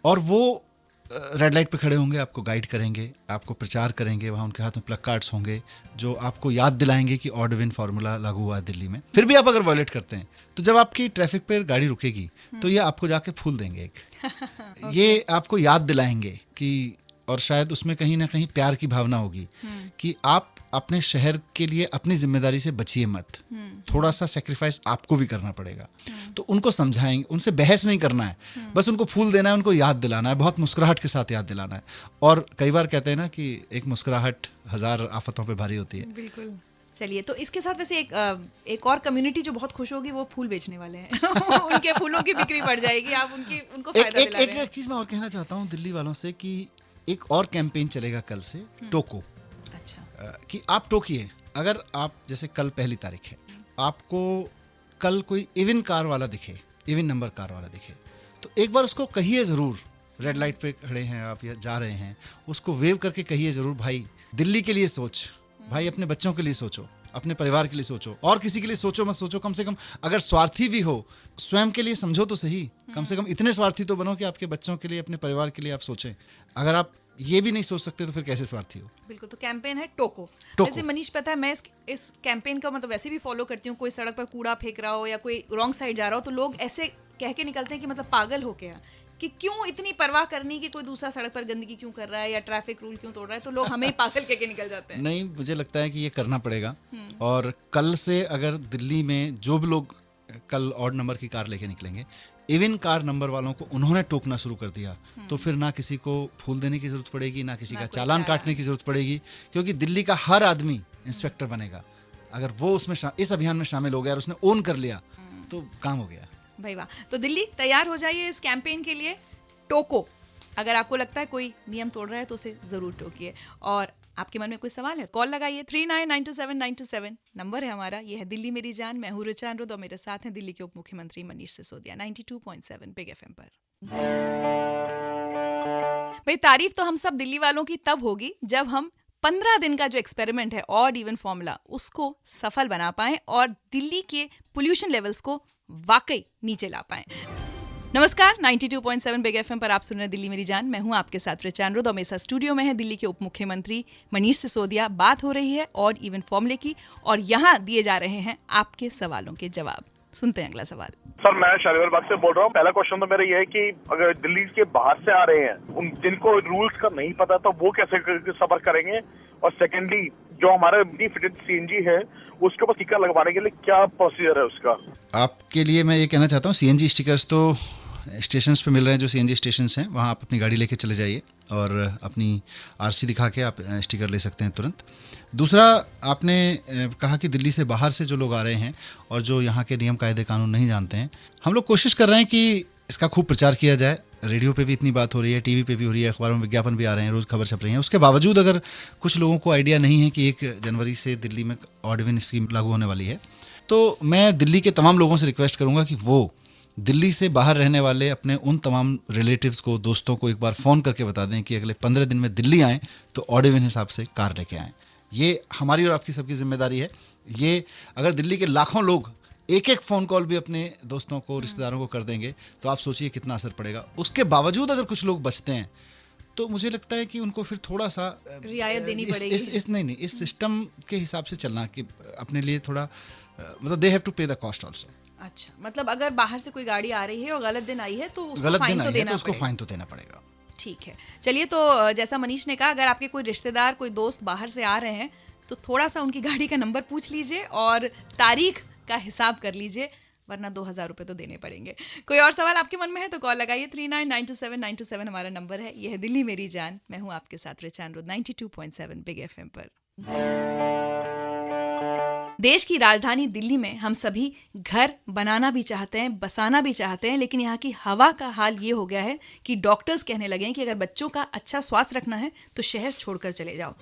और वो रेड लाइट पे खड़े होंगे, आपको गाइड करेंगे, आपको प्रचार करेंगे। वहाँ उनके हाथ में प्लग कार्ड्स होंगे जो आपको याद दिलाएंगे कि ऑड इवन फार्मूला लागू हुआ है दिल्ली में। फिर भी आप अगर वॉयलेट करते हैं तो जब आपकी ट्रैफिक पर गाड़ी रुकेगी तो ये आपको जाके फूल देंगे एक ये आपको याद दिलाएंगे कि, और शायद उसमें कहीं ना कहीं प्यार की भावना होगी कि आप अपने शहर के लिए अपनी जिम्मेदारी से बचिए मत, थोड़ा सा सेक्रीफाइस आपको भी करना पड़ेगा। तो उनको समझाएंगे, उनसे बहस नहीं करना है, बस उनको फूल देना है, उनको याद दिलाना है, बहुत मुस्कुराहट के साथ याद दिलाना है। और कई बार कहते हैं ना कि एक मुस्कुराहट 1000 आफतों पे भारी होती है। बिल्कुल। चलिए, तो इसके साथ वैसे एक और कम्युनिटी जो बहुत खुश होगी वो फूल बेचने वाले हैं उनके फूलों की बिक्री बढ़ जाएगी, आप उनको फायदा दिला रहे हैं। एक चीज मैं और कहना चाहता हूँ दिल्ली वालों से कि एक और कैंपेन चलेगा कल से, टोको। कि आप टोकिए। अगर आप, जैसे कल 1 तारीख है, आपको कल कोई इवन कार वाला दिखे, इवन नंबर कार वाला दिखे, तो एक बार उसको कहिए ज़रूर। रेड लाइट पे खड़े हैं आप या जा रहे हैं, उसको वेव करके कहिए ज़रूर, भाई दिल्ली के लिए सोच, भाई अपने बच्चों के लिए सोचो, अपने परिवार के लिए सोचो, और किसी के लिए सोचो मत सोचो। कम से कम अगर स्वार्थी भी हो, स्वयं के लिए समझो तो सही। कम से कम इतने स्वार्थी तो बनो कि आपके बच्चों के लिए, अपने परिवार के लिए आप सोचें। अगर आप ये भी नहीं सोच सकते तो फिर कैसे स्वार्थी हो। बिल्कुल, तो कैंपेन है टोको। वैसे मनीष, पता है मैं इस कैंपेन का मतलब वैसे भी फॉलो करती हूँ। कोई सड़क पर कूड़ा फेंक रहा हो या कोई रॉन्ग साइड जा रहा हो तो लोग ऐसे कह के निकलते हैं कि मतलब पागल हो गया, कि क्यों इतनी परवाह करनी कि कोई दूसरा सड़क पर गंदगी क्यों कर रहा है या ट्रैफिक रूल क्यों तोड़ रहा है, तो लोग हमें ही पागल कह के निकल जाते हैं। नहीं, मुझे लगता है कि ये करना पड़ेगा। और कल से अगर दिल्ली में जो भी लोग कल ऑड नंबर की कार लेके निकलेंगे, इवन कार नंबर वालों को उन्होंने टोकना शुरू कर दिया, तो फिर ना किसी को फूल देने की जरूरत पड़ेगी, ना किसी का चालान काटने की जरूरत पड़ेगी, क्योंकि दिल्ली का हर आदमी इंस्पेक्टर बनेगा। अगर वो उसमें इस अभियान में शामिल हो गया और उसने ओन कर लिया तो काम हो गया भाई। वाह, तो दिल्ली तैयार हो जाइए इस कैंपेन के लिए। टोको, अगर आपको लगता है कोई नियम तोड़ रहा है तो उसे जरूर टोकिए। और आपके मन में कोई सवाल है, कॉल लगाइए 39927927 नंबर है हमारा। ये है दिल्ली मेरी जान, मैं हूं ऋचा अनिरुद्ध और मेरे साथ हैं दिल्ली के उप मुख्यमंत्री मनीष सिसोदिया 92.7 बिग एफएम पर। भाई, तारीफ तो हम सब दिल्ली वालों की तब होगी जब हम 15 दिन का जो एक्सपेरिमेंट है ऑड इवन फॉर्मूला, उसको सफल बना पाएं और दिल्ली के पोल्यूशन लेवल्स को वाकई नीचे ला पाएं। नमस्कार, 92.7 बिग एफएम पर आप सुन रहे हैं दिल्ली मेरी जान। मैं हूं आपके साथ ऋचा अनिरुद्ध और मेरे साथ स्टूडियो में है दिल्ली के उप मुख्यमंत्री मनीष सिसोदिया। बात हो रही है ऑड इवन फॉर्मूले की और यहाँ दिए जा रहे हैं आपके सवालों के जवाब। सुनते हैं अगला सवाल। सर, मैं शालीमार बाग से बोल रहा हूँ। पहला क्वेश्चन तो मेरा ये है कि अगर दिल्ली के बाहर से आ रहे हैं, उन जिनको रूल्स का नहीं पता तो वो कैसे सफर करेंगे, और सेकेंडली जो हमारा फिटेड सीएनजी है उसके ऊपर स्टिकर लगवाने के लिए क्या प्रोसीजर है उसका? आपके लिए मैं ये कहना चाहता हूँ, सीएनजी स्टिकर्स तो स्टेशंस पे मिल रहे हैं। जो सीएनजी स्टेशंस हैं वहाँ आप अपनी गाड़ी लेके चले जाइए और अपनी आरसी दिखा के आप स्टिकर ले सकते हैं तुरंत। दूसरा, आपने कहा कि दिल्ली से बाहर से जो लोग आ रहे हैं और जो यहाँ के नियम कायदे कानून नहीं जानते हैं, हम लोग कोशिश कर रहे हैं कि इसका खूब प्रचार किया जाए। रेडियो पे भी इतनी बात हो रही है, टीवी पे भी हो रही है, अखबारों में विज्ञापन भी आ रहे हैं, रोज़ खबर छप रही है। उसके बावजूद अगर कुछ लोगों को आइडिया नहीं है कि 1 जनवरी से दिल्ली में ऑड इवन स्कीम लागू होने वाली है, तो मैं दिल्ली के तमाम लोगों से रिक्वेस्ट करूँगा कि वो दिल्ली से बाहर रहने वाले अपने उन तमाम रिलेटिव्स को, दोस्तों को एक बार फ़ोन करके बता दें कि अगले 15 दिन में दिल्ली आएँ तो ऑड इवन हिसाब से कार लेके आएँ। ये हमारी और आपकी सबकी जिम्मेदारी है। ये अगर दिल्ली के लाखों लोग एक फ़ोन कॉल भी अपने दोस्तों को, रिश्तेदारों को कर देंगे तो आप सोचिए कितना असर पड़ेगा। उसके बावजूद अगर कुछ लोग बचते हैं तो मुझे लगता है कि उनको फिर थोड़ा सा रियायत देनी पड़ेगी। इस सिस्टम के हिसाब से चलना कि अपने लिए थोड़ा, मतलब दे हैव टू पे द कॉस्ट ऑल्सो। अच्छा, मतलब अगर बाहर से कोई गाड़ी आ रही है और गलत दिन आई है तो उसको फाइन तो देना पड़ेगा। ठीक है, चलिए, तो जैसा मनीष ने कहा, अगर आपके कोई रिश्तेदार, कोई दोस्त बाहर से आ रहे हैं तो थोड़ा सा उनकी गाड़ी का नंबर पूछ लीजिए और तारीख का हिसाब कर लीजिए, वरना 2000 रुपये तो देने पड़ेंगे। कोई और सवाल आपके मन में है तो कॉल लगाइए 39927927 हमारा नंबर है। यह है दिल्ली मेरी जान, मैं हूँ आपके साथ ऋचा अनिरुद्ध 92.7 बिग एफएम पर। देश की राजधानी दिल्ली में हम सभी घर बनाना भी चाहते हैं, बसाना भी चाहते हैं, लेकिन यहाँ की हवा का हाल ये हो गया है कि डॉक्टर्स कहने लगे हैं कि अगर बच्चों का अच्छा स्वास्थ्य रखना है तो शहर छोड़कर चले जाओ।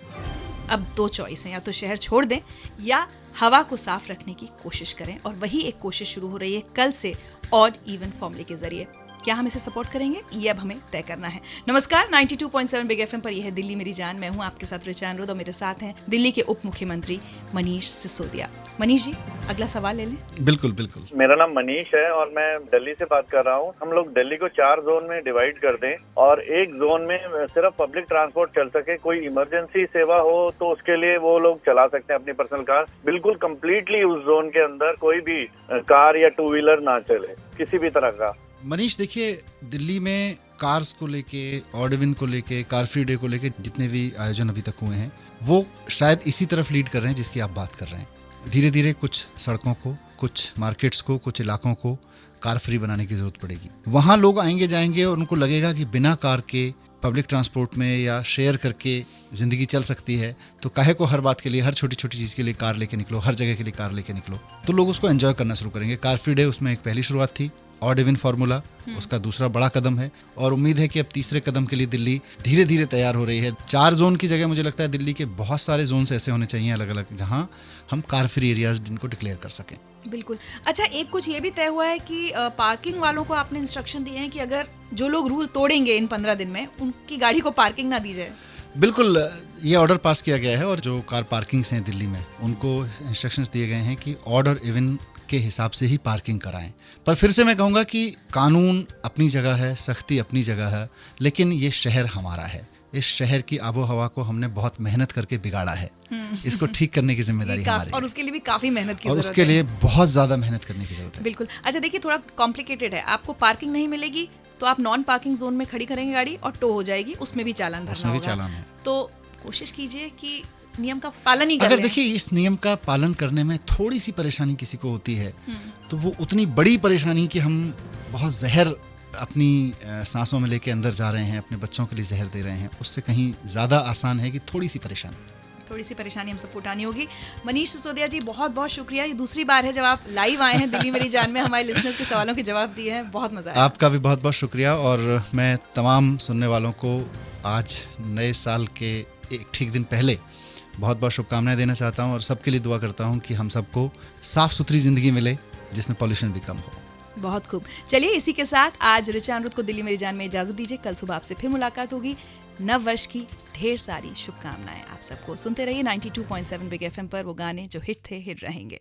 अब 2 चॉइस हैं, या तो शहर छोड़ दें या हवा को साफ रखने की कोशिश करें, और वही एक कोशिश शुरू हो रही है कल से ऑड इवन फॉर्मूले के जरिए। क्या हम इसे सपोर्ट करेंगे, ये अब हमें तय करना है। नमस्कार, 92.7 बिग एफएम पर यह है दिल्ली मेरी जान, मैं हूं आपके साथ ऋचा अनिरुद्ध और मेरे साथ हैं दिल्ली के उप मुख्यमंत्री मनीष सिसोदिया। मनीष जी, अगला सवाल ले लें। बिल्कुल बिल्कुल। मेरा नाम मनीष है और मैं दिल्ली से बात कर रहा हूँ। हम लोग दिल्ली को 4 जोन में डिवाइड कर दें और एक जोन में सिर्फ पब्लिक ट्रांसपोर्ट चल सके। कोई इमरजेंसी सेवा हो तो उसके लिए वो लोग चला सकते हैं अपनी पर्सनल कार। बिल्कुल कम्प्लीटली उस जोन के अंदर कोई भी कार या 2 व्हीलर ना चले किसी भी तरह का। मनीष, देखिए, दिल्ली में कार्स को लेके, ऑड इवन को लेके, कार फ्री डे को लेके जितने भी आयोजन अभी तक हुए हैं वो शायद इसी तरफ लीड कर रहे हैं जिसकी आप बात कर रहे हैं। धीरे धीरे कुछ सड़कों को, कुछ मार्केट्स को, कुछ इलाकों को कार फ्री बनाने की जरूरत पड़ेगी। वहाँ लोग आएंगे जाएंगे और उनको लगेगा कि बिना कार के पब्लिक ट्रांसपोर्ट में या शेयर करके ज़िंदगी चल सकती है, तो काहे को हर बात के लिए, हर छोटी छोटी चीज़ के लिए कार लेके निकलो, हर जगह के लिए कार लेके निकलो। तो लोग उसको एंजॉय करना शुरू करेंगे। कार फ्री डे उसमें एक पहली शुरुआत थी, ऑड इवन फार्मूला उसका दूसरा बड़ा कदम है, और उम्मीद है कि अब तीसरे कदम के लिए दिल्ली धीरे धीरे तैयार हो रही है। 4 जोन की जगह मुझे लगता है दिल्ली के बहुत सारे जोन्स ऐसे होने चाहिए अलग अलग, जहां हम कार फ्री एरियाज जिनको डिक्लेयर कर सकें। बिल्कुल। अच्छा, एक कुछ ये भी तय हुआ है कि पार्किंग वालों को आपने इंस्ट्रक्शन दिए हैं कि अगर जो लोग रूल तोड़ेंगे इन 15 दिन में, उनकी गाड़ी को पार्किंग ना दी जाए। बिल्कुल, ये ऑर्डर पास किया गया है और जो कार पार्किंग्स हैं दिल्ली में उनको इंस्ट्रक्शंस दिए गए हैं कि ऑड और इवन के हिसाब से ही पार्किंग कराएं। पर फिर से मैं कहूँगा कि कानून अपनी जगह है, सख्ती अपनी जगह है, लेकिन ये शहर हमारा है। इस शहर की आबो हवा को हमने बहुत मेहनत करके बिगाड़ा है। इसको ठीक करने की जिम्मेदारी हमारी और उसके लिए भी काफी मेहनत की और जरूरत है। उसके लिए बहुत ज्यादा मेहनत करने की जरूरत है। बिल्कुल। अच्छा देखिए, थोड़ा कॉम्प्लिकेटेड है। आपको पार्किंग नहीं मिलेगी तो आप नॉन पार्किंग जोन में खड़ी करेंगे गाड़ी और टो हो जाएगी, उसमें भी चालान भरना उसमें भी होगा। चालान है। तो कोशिश कीजिए कि नियम का पालन ही करें। अगर देखिए इस नियम का पालन करने में थोड़ी सी परेशानी किसी को होती है तो वो उतनी बड़ी परेशानी कि हम बहुत जहर अपनी सांसों में लेके अंदर जा रहे हैं, अपने बच्चों के लिए जहर दे रहे हैं, उससे कहीं ज्यादा आसान है कि थोड़ी सी परेशानी हम सबको उठानी होगी। मनीष सिसोदिया जी, बहुत बहुत शुक्रिया। ये दूसरी बार है जब आप लाइव आए हैं दिल्ली मेरी जान में, हमारे लिसनर्स के सवालों के जवाब दिए हैं, बहुत मजा आया। आपका भी बहुत बहुत शुक्रिया। और मैं तमाम सुनने वालों को आज नए साल के एक ठीक दिन पहले बहुत बहुत शुभकामनाएं देना चाहता हूं और सबके लिए दुआ करता हूं कि हम सबको साफ सुथरी जिंदगी मिले जिसमें पॉल्यूशन भी कम हो। बहुत खूब। चलिए इसी के साथ आज ऋचा अनिरुद्ध को दिल्ली मेरी जान में इजाजत दीजिए। कल सुबह आपसे फिर मुलाकात होगी। नव वर्ष की ढेर सारी शुभकामनाएं आप सबको। सुनते रहिए 92.7 बिग एफएम पर वो गाने जो हिट थे, हिट रहेंगे।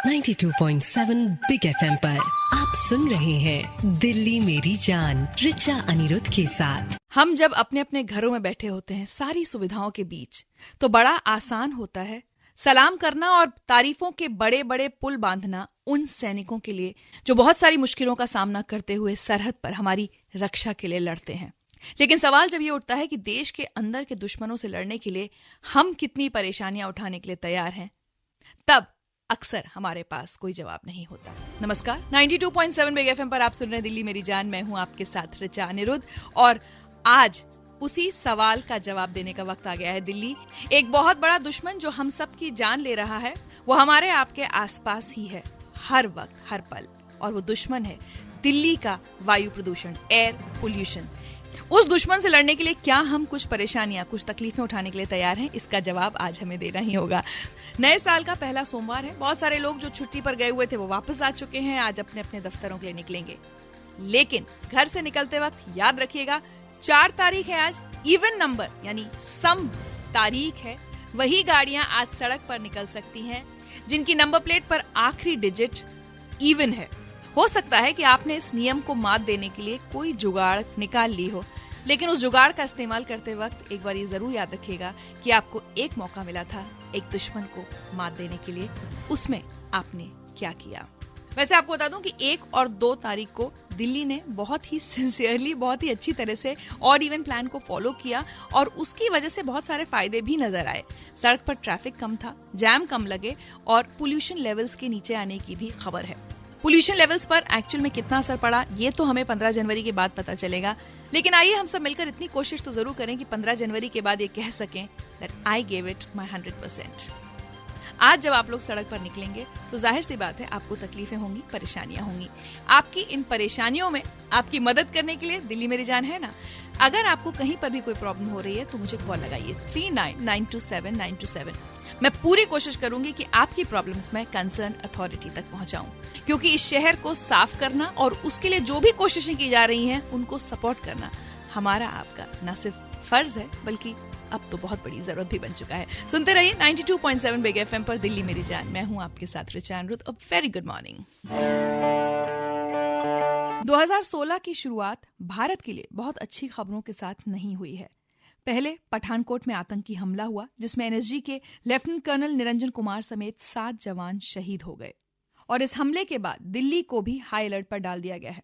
92.7 बिग एफएम पर आप सुन रहे हैं दिल्ली मेरी जान ऋचा अनिरुद्ध के साथ। हम जब अपने अपने घरों में बैठे होते हैं सारी सुविधाओं के बीच, तो बड़ा आसान होता है सलाम करना और तारीफों के बड़े बड़े पुल बांधना उन सैनिकों के लिए जो बहुत सारी मुश्किलों का सामना करते हुए सरहद पर हमारी रक्षा के लिए लड़ते हैं। लेकिन सवाल जब ये उठता है कि देश के अंदर के दुश्मनों से लड़ने के लिए हम कितनी परेशानियां उठाने के लिए तैयार हैं, तब अक्सर हमारे पास कोई जवाब नहीं होता। नमस्कार, 92.7 बिग एफएम पर आप सुन रहे हैं दिल्ली मेरी जान। मैं हूं आपके साथ ऋचा अनिरुद्ध और आज उसी सवाल का जवाब देने का वक्त आ गया है। दिल्ली एक बहुत बड़ा दुश्मन जो हम सब की जान ले रहा है, वो हमारे आपके आसपास ही है, हर वक्त हर पल। और वो दुश्मन है दिल्ली का वायु प्रदूषण, एयर पोल्यूशन। उस दुश्मन से लड़ने के लिए क्या हम कुछ परेशानियां, कुछ तकलीफें उठाने के लिए तैयार हैं? इसका जवाब आज हमें देना ही होगा। नए साल का पहला सोमवार है। बहुत सारे लोग जो छुट्टी पर गए हुए थे वो वापस आ चुके हैं, आज अपने अपने दफ्तरों के लिए निकलेंगे। लेकिन घर से निकलते वक्त याद रखिएगा 4 तारीख है आज, इवन नंबर यानी सम तारीख है। वही गाड़ियां आज सड़क पर निकल सकती हैं जिनकी नंबर प्लेट पर आखिरी डिजिट इवन है। हो सकता है कि आपने इस नियम को मात देने के लिए कोई जुगाड़ निकाल ली हो, लेकिन उस जुगाड़ का इस्तेमाल करते वक्त एक बार ये जरूर याद रखिएगा कि आपको एक मौका मिला था एक दुश्मन को मात देने के लिए, उसमें आपने क्या किया। वैसे आपको बता दूं कि 1 और 2 तारीख को दिल्ली ने बहुत ही सिंसियरली, बहुत ही अच्छी तरह से ऑड इवन प्लान को फॉलो किया और उसकी वजह से बहुत सारे फायदे भी नजर आए। सड़क पर ट्रैफिक कम था, जैम कम लगे और पोल्यूशन लेवल्स के नीचे आने की भी खबर है। पोल्यूशन लेवल्स पर एक्चुअल में कितना असर पड़ा ये तो हमें 15 जनवरी के बाद पता चलेगा, लेकिन आइए हम सब मिलकर इतनी कोशिश तो जरूर करें कि 15 जनवरी के बाद ये कह सकें that I give it my 100%। आज जब आप लोग सड़क पर निकलेंगे तो जाहिर सी बात है आपको तकलीफें होंगी, परेशानियां होंगी। आपकी इन परेशानियों में आपकी मदद करने के लिए दिल्ली मेरी जान है ना। अगर आपको कहीं पर भी कोई प्रॉब्लम हो रही है तो मुझे कॉल लगाइए 39927927। मैं पूरी कोशिश करूंगी कि आपकी प्रॉब्लम्स मैं कंसर्न अथॉरिटी तक पहुंचाऊं, क्योंकि इस शहर को साफ करना और उसके लिए जो भी कोशिशें की जा रही हैं उनको सपोर्ट करना हमारा आपका न सिर्फ फर्ज है बल्कि अब तो बहुत बड़ी जरूरत भी बन चुका है। सुनते रहिए 92.7 बिग एफएम पर दिल्ली मेरी जान। मैं हूं आपके साथ Richa Aniruddh. A very good morning. 2016 की शुरुआत भारत के लिए बहुत अच्छी खबरों के साथ नहीं हुई है। पहले पठानकोट में आतंकी हमला हुआ जिसमें एनएसजी के लेफ्टिनेंट कर्नल निरंजन कुमार समेत 7 जवान शहीद हो गए और इस हमले के बाद दिल्ली को भी हाई अलर्ट पर डाल दिया गया है।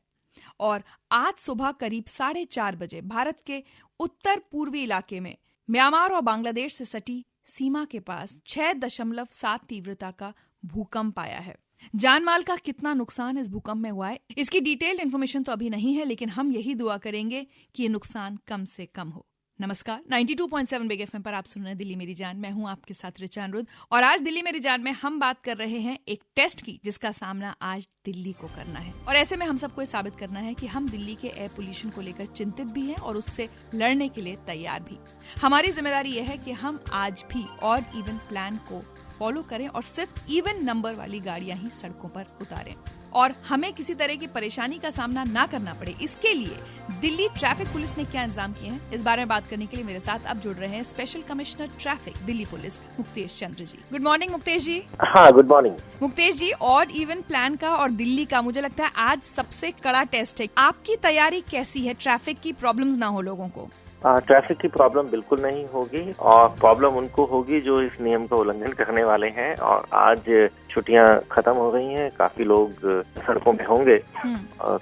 और आज सुबह करीब 4:30 बजे भारत के उत्तर पूर्वी इलाके में म्यांमार और बांग्लादेश से सटी सीमा के पास 6.7 तीव्रता का भूकंप आया है। जानमाल का कितना नुकसान इस भूकंप में हुआ है इसकी डिटेल्ड इन्फॉर्मेशन तो अभी नहीं है, लेकिन हम यही दुआ करेंगे कि ये नुकसान कम से कम हो। नमस्कार, 92.7 बिग एफएम पर आप सुन रहे हैं दिल्ली मेरी जान। मैं हूं आपके साथ ऋचा अनिरुद्ध और आज दिल्ली मेरी जान में हम बात कर रहे हैं एक टेस्ट की जिसका सामना आज दिल्ली को करना है। और ऐसे में हम सबको ये साबित करना है कि हम दिल्ली के एयर पोल्यूशन को लेकर चिंतित भी हैं और उससे लड़ने के लिए तैयार भी। हमारी जिम्मेदारी यह है कि हम आज भी ऑड इवन प्लान को फॉलो करें और सिर्फ इवन नंबर वाली गाड़ियां ही सड़कों पर उतारें। और हमें किसी तरह की परेशानी का सामना ना करना पड़े, इसके लिए दिल्ली ट्रैफिक पुलिस ने क्या इंतजाम किए हैं, इस बारे में बात करने के लिए मेरे साथ अब जुड़ रहे हैं special commissioner traffic Delhi police Muktesh Chandra ji. Good morning Muktesh ji. हाँ, good morning Muktesh ji, odd even plan का और दिल्ली का मुझे लगता है आज सबसे कड़ा टेस्ट है। आपकी तैयारी कैसी है, ट्रैफिक की प्रॉब्लम्स ना हो लोगों को? ट्रैफिक की प्रॉब्लम बिल्कुल नहीं होगी और प्रॉब्लम उनको होगी जो इस नियम का उल्लंघन करने वाले हैं। और आज छुट्टियां खत्म हो गई हैं, काफी लोग सड़कों में होंगे,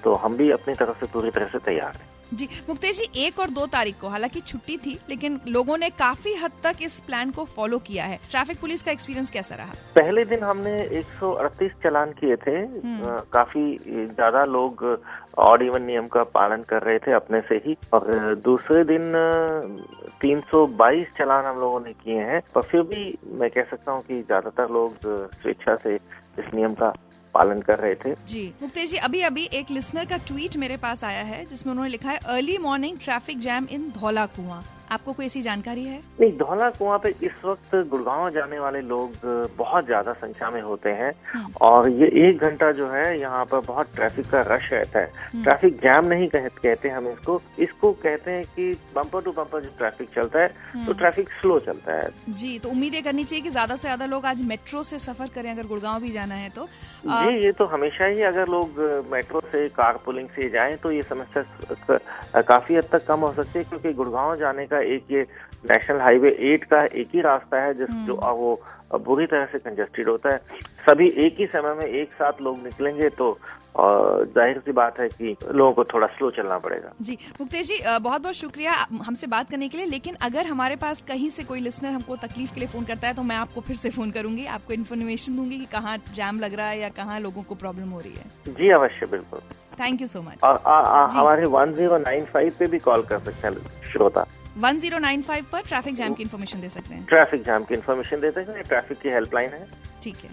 तो हम भी अपनी तरफ से पूरी तरह से तैयार हैं। जी मुक्तेश जी, 1 और 2 तारीख को हालांकि छुट्टी थी, लेकिन लोगों ने काफी हद तक इस प्लान को फॉलो किया है। ट्रैफिक पुलिस का एक्सपीरियंस कैसा रहा? पहले दिन हमने 138 चालान किए थे। काफी ज्यादा लोग ऑड इवन नियम का पालन कर रहे थे अपने से ही। और दूसरे दिन 322 चालान हम लोगों ने किए हैं, पर फिर भी मैं कह सकता हूँ कि ज्यादातर लोग स्वेच्छा से इस नियम का पालन कर रहे थे। जी मुक्तेश जी, अभी अभी एक लिसनर का ट्वीट मेरे पास आया है जिसमें उन्होंने लिखा है अर्ली मॉर्निंग ट्रैफिक जैम इन धौला कुआं। आपको कोई ऐसी जानकारी है? नहीं, धौला कुआं पे इस वक्त गुड़गांव जाने वाले लोग बहुत ज्यादा संख्या में होते हैं और ये 1 घंटा जो है यहाँ पर बहुत ट्रैफिक का रश रहता है। ट्रैफिक जैम नहीं कहते हम इसको कहते हैं कि बम्पर टू बम्पर जो ट्रैफिक चलता है तो ट्रैफिक स्लो चलता है। जी, तो उम्मीद ये करनी चाहिए कि ज्यादा से ज्यादा लोग आज मेट्रो से सफर करें अगर गुड़गांव भी जाना है तो। जी, ये तो हमेशा ही अगर लोग मेट्रो से कार पुलिंग से जाएं तो ये समस्या काफी हद तक कम हो सकती है, क्योंकि गुड़गांव जाने का एक ये नेशनल हाईवे 8 का एक ही रास्ता है जो वो बुरी तरह से कंजेस्टेड होता है। सभी एक ही समय में एक साथ लोग निकलेंगे तो जाहिर सी बात है कि लोगों को थोड़ा स्लो चलना पड़ेगा। जी मुक्तेश जी, बहुत बहुत शुक्रिया हमसे बात करने के लिए। लेकिन अगर हमारे पास कहीं से कोई लिसनर हमको तकलीफ के लिए फोन करता है तो मैं आपको फिर से फोन करूंगी, आपको इन्फॉर्मेशन दूंगी कि कहाँ जैम लग रहा है या कहाँ लोगों को प्रॉब्लम हो रही है। जी अवश्य, बिल्कुल। Thank you so much. और हमारे 1095 पे भी कॉल कर सकते हैं श्रोता। 1095 पर ट्रैफिक जैम की इन्फॉर्मेशन दे सकते हैं। ट्रैफिक जैम की इन्फॉर्मेशन दे सकते हैं, ट्रैफिक की हेल्पलाइन है। ठीक है,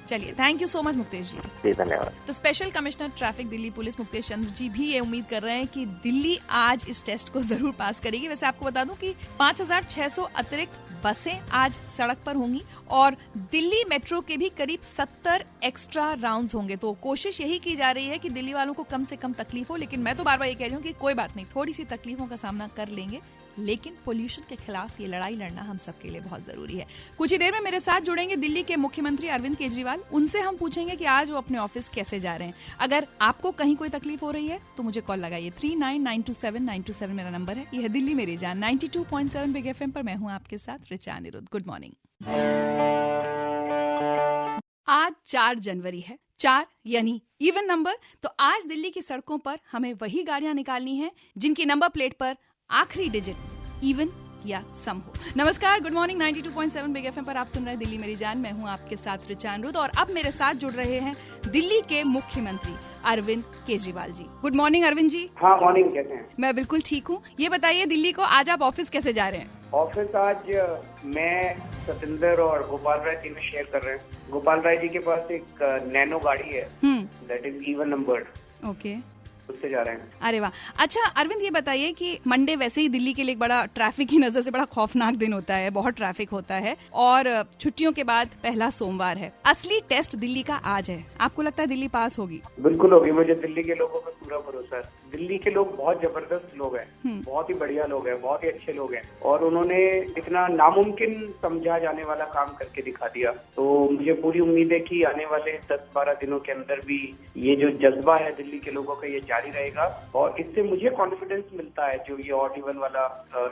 चलिए, thank you so much Muktesh ji. जी धन्यवाद। तो special commissioner traffic Delhi police Muktesh Chandra ji भी ये उम्मीद कर रहे हैं कि दिल्ली आज इस टेस्ट को जरूर पास करेगी। वैसे आपको बता दूं कि 5600 अतिरिक्त बसें आज सड़क पर होंगी और दिल्ली मेट्रो के भी करीब 70 एक्स्ट्रा राउंड्स होंगे। तो कोशिश यही की जा रही है कि दिल्ली वालों को कम से कम तकलीफ हो, लेकिन मैं तो बार बार ये कह रही हूँ कि कोई बात नहीं, थोड़ी सी तकलीफों का सामना कर लेंगे, लेकिन पोल्यूशन के खिलाफ ये लड़ाई लड़ना हम सबके लिए बहुत जरूरी है। कुछ ही देर में मेरे साथ जुड़ेंगे दिल्ली के मुख्यमंत्री अरविंद केजरीवाल। उनसे हम पूछेंगे कि आज वो अपने ऑफिस कैसे जा रहे हैं। अगर आपको कहीं कोई तकलीफ हो रही है तो मुझे कॉल लगाइए। 39927927 मेरा नंबर है। यह है दिल्ली मेरी जान 92.7 बिग एफएम पर। मैं हूँ आपके साथ रिचा अनिरुद्ध। Good morning. आज 4 जनवरी है, 4 यानी इवन नंबर। तो आज दिल्ली की सड़कों पर हमें वही गाड़ियां निकालनी है जिनकी नंबर प्लेट पर आखिरी डिजिट इवन या सम हो। नमस्कार, गुड मॉर्निंग। 92.7 बिग एफएम पर आप सुन रहे हैं दिल्ली मेरी जान। मैं हूं आपके साथ रिचा अनिरुद्ध और अब मेरे साथ जुड़ रहे हैं दिल्ली के मुख्यमंत्री अरविंद केजरीवाल जी। Good morning Arvind ji. हाँ मॉर्निंग, कैसे हैं? मैं बिल्कुल ठीक हूँ। ये बताइए दिल्ली को आज आप ऑफिस कैसे जा रहे हैं? ऑफिस आज मैं, सतिंदर और गोपाल राय तीनों शेयर कर रहे हैं। गोपाल राय जी के पास एक नैनो गाड़ी है, that is even numbered. Okay, उससे जा रहे हैं। अरे वाह। अच्छा अरविंद, ये बताइए कि मंडे वैसे ही दिल्ली के लिए एक बड़ा ट्रैफिक की नजर से बड़ा खौफनाक दिन होता है, बहुत ट्रैफिक होता है और छुट्टियों के बाद पहला सोमवार है। असली टेस्ट दिल्ली का आज है। आपको लगता है दिल्ली पास होगी? बिल्कुल होगी, मुझे दिल्ली के लोगों पर पूरा भरोसा है। दिल्ली के लोग बहुत जबरदस्त लोग हैं, बहुत ही बढ़िया लोग हैं, बहुत ही अच्छे लोग हैं और उन्होंने इतना नामुमकिन समझा जाने वाला काम करके दिखा दिया। तो मुझे पूरी उम्मीद है कि आने वाले 10-12 दिनों के अंदर भी ये जो जज्बा है दिल्ली के लोगों का ये जारी रहेगा और इससे मुझे कॉन्फिडेंस मिलता है जो ये ऑड इवन वाला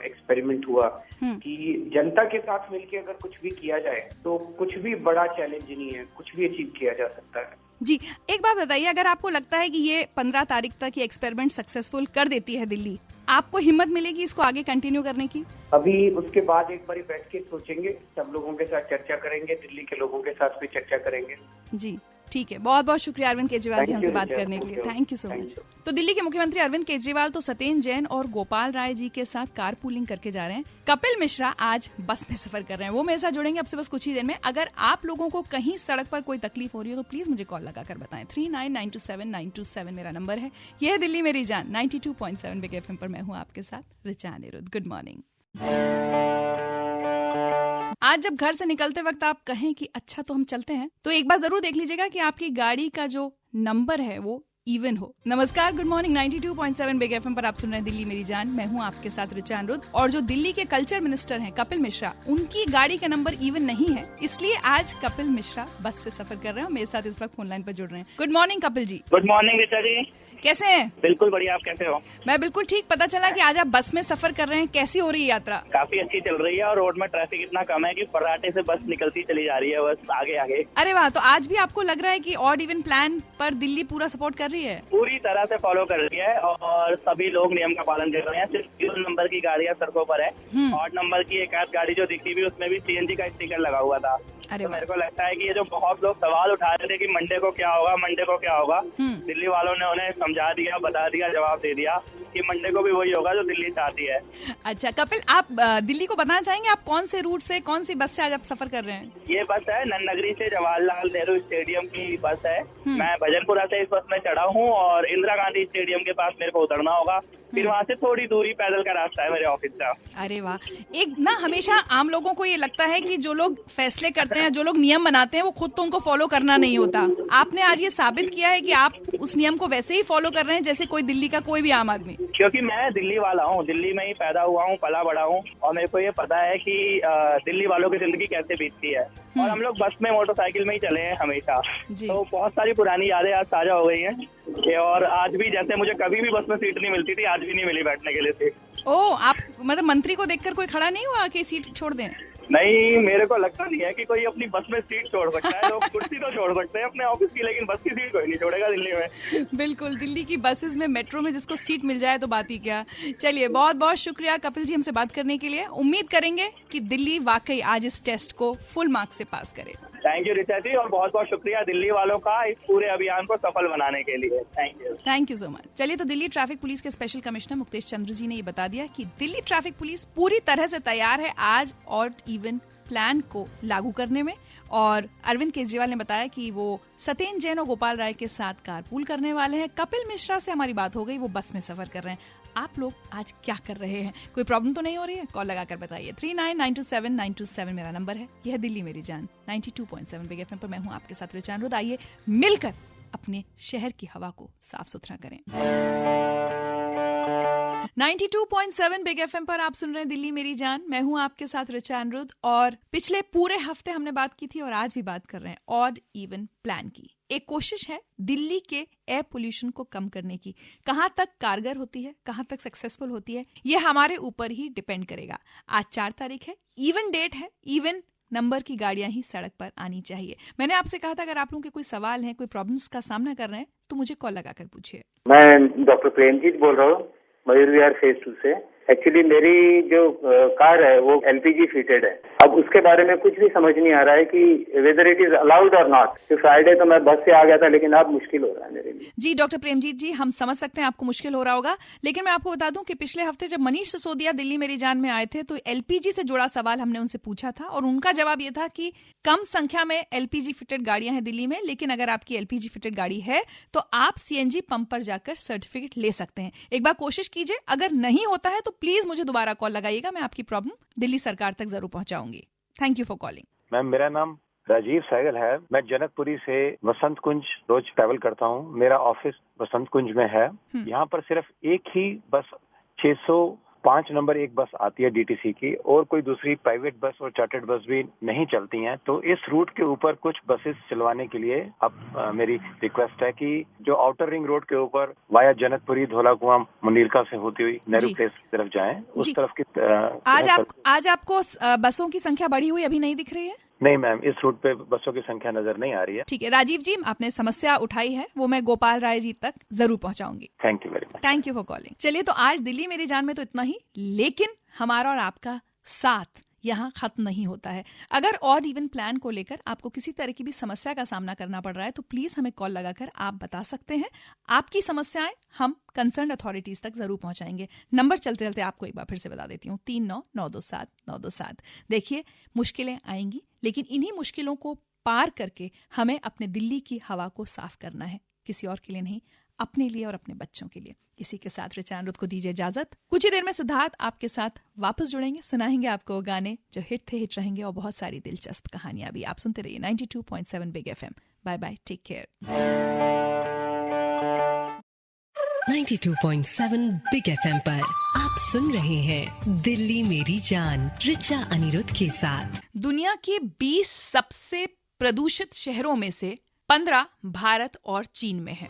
एक्सपेरिमेंट हुआ कि जनता के साथ मिलकर अगर कुछ भी किया जाए तो कुछ भी बड़ा चैलेंज नहीं है, कुछ भी अचीव किया जा सकता है। जी, एक बात बताइए, अगर आपको लगता है कि ये 15 तारीख तक ये एक्सपेरिमेंट सक्सेसफुल कर देती है दिल्ली, आपको हिम्मत मिलेगी इसको आगे कंटिन्यू करने की? अभी उसके बाद एक बार बैठ के सोचेंगे, सब लोगों के साथ चर्चा करेंगे, दिल्ली के लोगों के साथ भी चर्चा करेंगे। जी ठीक है, बहुत बहुत शुक्रिया अरविंद केजरीवाल जी हमसे बात करने के लिए। Thank you so much. तो दिल्ली के मुख्यमंत्री अरविंद केजरीवाल तो सत्येंद्र जैन और गोपाल राय जी के साथ कार पूलिंग करके जा रहे हैं। कपिल मिश्रा आज बस में सफर कर रहे हैं, वो मेरे साथ जुड़ेंगे अब से बस कुछ ही देर में। अगर आप लोगों को कहीं सड़क पर कोई तकलीफ हो रही हो तो प्लीज मुझे कॉल लगाकर बताएं। 39927927 मेरा नंबर है। यह है दिल्ली मेरी जान 92.7 बिग एफएम पर। मैं हूँ आपके साथ रिचा अनिरुद्ध। Good morning. आज जब घर से निकलते वक्त आप कहें कि अच्छा तो हम चलते हैं, तो एक बार जरूर देख लीजिएगा कि आपकी गाड़ी का जो नंबर है वो इवन हो। नमस्कार, गुड मॉर्निंग। 92.7 बिग एफएम पर आप सुन रहे हैं दिल्ली मेरी जान। मैं हूं आपके साथ ऋचा अनिरुद्ध। और जो दिल्ली के कल्चर मिनिस्टर हैं कपिल मिश्रा, उनकी गाड़ी का नंबर इवन नहीं है, इसलिए आज कपिल मिश्रा बस से सफर कर रहे हैं। मेरे साथ इस वक्त फोन लाइन पर जुड़ रहे हैं। Good morning Kapil ji. Good morning Richa जी, कैसे हैं? बिल्कुल बढ़िया, आप कैसे हो? मैं बिल्कुल ठीक। पता चला कि आज आप बस में सफर कर रहे हैं, कैसी हो रही है यात्रा? काफी अच्छी चल रही है और रोड में ट्रैफिक इतना कम है कि फर्राटे से बस निकलती चली जा रही है, बस आगे आगे। अरे वाह, तो आज भी आपको लग रहा है कि ऑड इवन प्लान पर दिल्ली पूरा सपोर्ट कर रही है? पूरी तरह से फॉलो कर रही है और सभी लोग नियम का पालन कर रहे हैं। सिर्फ इवन नंबर की गाड़ियां सड़कों पर है। ऑड नंबर की एक आध गाड़ी जो दिखी भी, उसमें भी सीएनजी का स्टिकर लगा हुआ था। तो मेरे को लगता है कि ये जो बहुत लोग सवाल उठा रहे थे कि मंडे को क्या होगा, मंडे को क्या होगा, दिल्ली वालों ने उन्हें समझा दिया, बता दिया, जवाब दे दिया कि मंडे को भी वही होगा जो दिल्ली चाहती है। अच्छा कपिल, आप दिल्ली को बताना चाहेंगे आप कौन से रूट से, कौन सी बस से आज आप सफर कर रहे हैं? ये बस है नन्नगरी से जवाहरलाल नेहरू स्टेडियम की बस है। मैं भजनपुरा से इस बस में चढ़ा हूँ और इंदिरा गांधी स्टेडियम के पास मेरे को उतरना होगा। फिर वहाँ से थोड़ी दूरी पैदल का रास्ता है मेरे ऑफिस का। अरे वाह। एक ना हमेशा आम लोगों को ये लगता है कि जो लोग फैसले करते हैं, जो लोग नियम बनाते हैं, वो खुद तो उनको फॉलो करना नहीं होता। आपने आज ये साबित किया है कि आप उस नियम को वैसे ही फॉलो कर रहे हैं जैसे कोई दिल्ली का कोई भी आम आदमी। क्योंकि मैं दिल्ली वाला हूँ, दिल्ली में ही पैदा हुआ हूँ, पला बड़ा हूँ और मेरे को ये पता है कि दिल्ली वालों की जिंदगी कैसे बीतती है। और हम लोग बस में, मोटरसाइकिल में ही चले हैं हमेशा, तो बहुत सारी पुरानी यादें आज ताजा हो गई हैं। और आज भी जैसे मुझे कभी भी बस में सीट नहीं मिलती थी, आज भी नहीं मिली बैठने के लिए सीट। ओह, आप मतलब मंत्री को देखकर कोई खड़ा नहीं हुआ कि सीट छोड़ दें? नहीं, मेरे को लगता नहीं है कि कोई अपनी बस में सीट छोड़ सकता है। लोग कुर्सी तो छोड़ सकते हैं अपने ऑफिस की, लेकिन बस की सीट कोई नहीं छोड़ेगा दिल्ली में। बिल्कुल, दिल्ली की बसेस में, मेट्रो में जिसको सीट मिल जाए तो बात ही क्या। चलिए, बहुत बहुत शुक्रिया कपिल जी हमसे बात करने के लिए। उम्मीद करेंगे कि दिल्ली वाकई आज इस टेस्ट को फुल मार्क्स से पास करे। थैंक यू ऋचा जी, और बहुत बहुत शुक्रिया दिल्ली वालों का इस पूरे अभियान को सफल बनाने के लिए। Thank you so much. चलिए, तो दिल्ली ट्रैफिक पुलिस के स्पेशल कमिश्नर मुकेश चंद्र जी ने ये बता दिया कि दिल्ली ट्रैफिक पुलिस पूरी तरह से तैयार है आज ऑड इवन प्लान को लागू करने में। और अरविंद केजरीवाल ने बताया कि वो सत्येंद्र जैन और गोपाल राय के साथ कारपूल करने वाले हैं। कपिल मिश्रा से हमारी बात हो गई, वो बस में सफर कर रहे हैं। आप लोग आज क्या कर रहे हैं? कोई प्रॉब्लम तो नहीं हो रही है? कॉल लगाकर बताइए। 39927927 मेरा नंबर है। यह है दिल्ली मेरी जान 92.7 बिग एफएम पर। मैं हूँ आपके साथ ऋचा अनिरुद्ध। आइए मिलकर अपने शहर की हवा को साफ सुथरा करें। 92.7 बिग एफएम पर आप सुन रहे हैं दिल्ली मेरी जान। मैं हूं आपके साथ ऋचा अनिरुद्ध। और पिछले पूरे हफ्ते हमने बात की थी और आज भी बात कर रहे हैं ऑड इवन प्लान की। एक कोशिश है दिल्ली के एयर पोल्यूशन को कम करने की। कहां तक कारगर होती है, कहां तक सक्सेसफुल होती है, ये हमारे ऊपर ही डिपेंड करेगा। आज 4 तारीख है, इवन डेट है, इवन नंबर की गाड़ियां ही सड़क पर आनी चाहिए। मैंने आपसे कहा था अगर आप लोगों के कोई सवाल हैं, कोई प्रॉब्लम्स का सामना कर रहे हैं तो मुझे कॉल लगाकर पूछिए। मैं डॉक्टर प्रेमजीत बोल रहा हूँ, मयूर विहार फेज 2 से। एक्चुअली मेरी जो कार है वो एलपीजी फिटेड है। अब उसके बारे में कुछ भी समझ नहीं आ रहा है कि वेदर इट इज अलाउड और नॉट। तो फ्राइडे तो मैं बस से आ गया था, लेकिन अब मुश्किल हो रहा है मेरे लिए। जी डॉक्टर प्रेमजीत जी, हम समझ सकते हैं आपको मुश्किल हो रहा होगा, लेकिन मैं आपको बता दूं कि पिछले हफ्ते जब मनीष सिसोदिया दिल्ली मेरी जान में आए थे तो एलपीजी से जुड़ा सवाल हमने उनसे पूछा था और उनका जवाब ये था कि कम संख्या में एलपीजी फिटेड गाड़ियां हैं दिल्ली में, लेकिन अगर आपकी एलपीजी फिटेड गाड़ी है तो आप सीएनजी पंप पर जाकर सर्टिफिकेट ले सकते हैं। एक बार कोशिश कीजिए, अगर नहीं होता है तो प्लीज मुझे दोबारा कॉल लगाइएगा। मैं आपकी प्रॉब्लम दिल्ली सरकार तक जरूर पहुंचाऊंगी। Thank you for calling. Ma'am, मेरा नाम राजीव सहगल है। मैं जनकपुरी से वसंत कुंज रोज ट्रैवल करता हूँ। मेरा ऑफिस वसंत कुंज में है। यहाँ पर सिर्फ एक ही बस 605 नंबर एक बस आती है डीटीसी की, और कोई दूसरी प्राइवेट बस और चार्टर्ड बस भी नहीं चलती हैं। तो इस रूट के ऊपर कुछ बसेस चलवाने के लिए अब मेरी रिक्वेस्ट है कि जो आउटर रिंग रोड के ऊपर वाया जनकपुरी, धौला कुआं, मुनीरका से होती हुई नेहरू प्लेस की तरफ जाएं, उस तरफ की आज आपको बसों की संख्या बढ़ी हुई अभी नहीं दिख रही है? नहीं मैम, इस रूट पे बसों की संख्या नजर नहीं आ रही है। ठीक है राजीव जी, आपने समस्या उठाई है, वो मैं गोपाल राय जी तक जरूर पहुंचाऊंगी। Thank you very much. Thank you for calling. चलिए, तो आज दिल्ली मेरी जान में तो इतना ही, लेकिन हमारा और आपका साथ यहाँ खत्म नहीं होता है। अगर ऑड इवन प्लान को लेकर आपको किसी तरह की भी समस्या का सामना करना पड़ रहा है तो प्लीज हमें कॉल लगाकर आप बता सकते हैं। आपकी समस्याएं हम कंसर्न अथॉरिटीज तक जरूर पहुंचाएंगे। नंबर चलते चलते आपको एक बार फिर से बता देती हूँ, 39927927। देखिए, मुश्किलें आएंगी, लेकिन इन्हीं मुश्किलों को पार करके हमें अपने दिल्ली की हवा को साफ करना है, किसी और के लिए नहीं, अपने लिए और अपने बच्चों के लिए। इसी के साथ ऋचा अनिरुद्ध को दीजिए इजाजत। कुछ ही देर में सिद्धार्थ आपके साथ वापस जुड़ेंगे, सुनाएंगे आपको गाने जो हिट थे, हिट रहेंगे, और बहुत सारी दिलचस्प कहानियां भी। आप सुनते रहिए 92.7 big FM. Bye bye, take care. 92.7 big FM पर आप सुन रहे हैं दिल्ली मेरी जान रिचा अनिरुद्ध के साथ। दुनिया के 20 सबसे प्रदूषित शहरों में से 15 भारत और चीन में हैं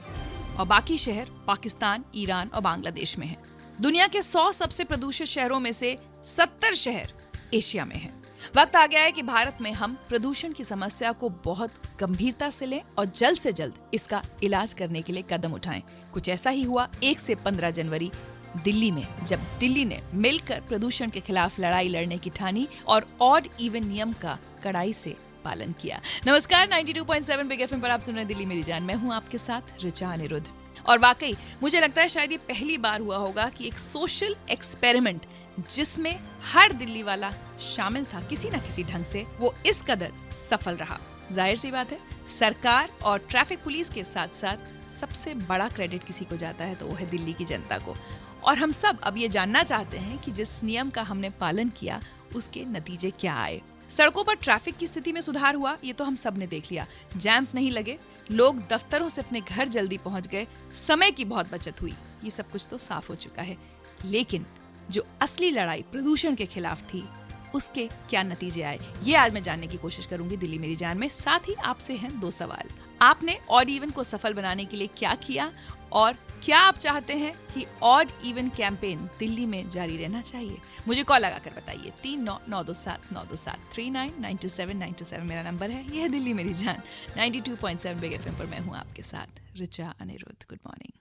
और बाकी शहर पाकिस्तान, ईरान और बांग्लादेश में हैं। दुनिया के 100 सबसे प्रदूषित शहरों में से 70 शहर एशिया में हैं। वक्त आ गया है कि भारत में हम प्रदूषण की समस्या को बहुत गंभीरता से लें और जल्द से जल्द इसका इलाज करने के लिए कदम उठाएं। कुछ ऐसा ही हुआ 1 से 15 जनवरी दिल्ली में, जब दिल्ली ने मिलकर प्रदूषण के खिलाफ लड़ाई लड़ने की ठानी और ऑड इवन नियम का कड़ाई से पालन किया। नमस्कार, 92.7 बिग एफएम पर आप सुन रहे हैं दिल्ली मेरी जान। मैं हूं आपके साथ रिचा अनिरुद्ध। और वाकई मुझे लगता है शायद ये पहली बार हुआ होगा कि एक सोशल एक्सपेरिमेंट जिसमें हर दिल्ली वाला शामिल था किसी न किसी ढंग से, वो इस कदर सफल रहा। जाहिर सी बात है, सरकार और ट्रैफिक पुलिस के साथ साथ सबसे बड़ा क्रेडिट किसी को जाता है तो वो है दिल्ली की जनता को। और हम सब अब ये जानना चाहते हैं कि जिस नियम का हमने पालन किया उसके नतीजे क्या आए। सड़कों पर ट्रैफिक की स्थिति में सुधार हुआ, ये तो हम सब ने देख लिया। जैम्स नहीं लगे, लोग दफ्तरों से अपने घर जल्दी पहुंच गए, समय की बहुत बचत हुई, ये सब कुछ तो साफ हो चुका है। लेकिन जो असली लड़ाई प्रदूषण के खिलाफ थी उसके क्या नतीजे आए, ये आज मैं जानने की कोशिश करूंगी दिल्ली मेरी जान में। साथ ही आपसे हैं 2 सवाल। आपने ऑड इवन को सफल बनाने के लिए क्या किया और क्या आप चाहते हैं कि ऑड इवन कैंपेन दिल्ली में जारी रहना चाहिए? मुझे कॉल लगाकर बताइए। 39927927 3997 मेरा नंबर है। यह है दिल्ली मेरी जान 92.7 बिग एफएम पर। मैं हूं आपके साथ रिचा अनिरुद्ध। Good morning.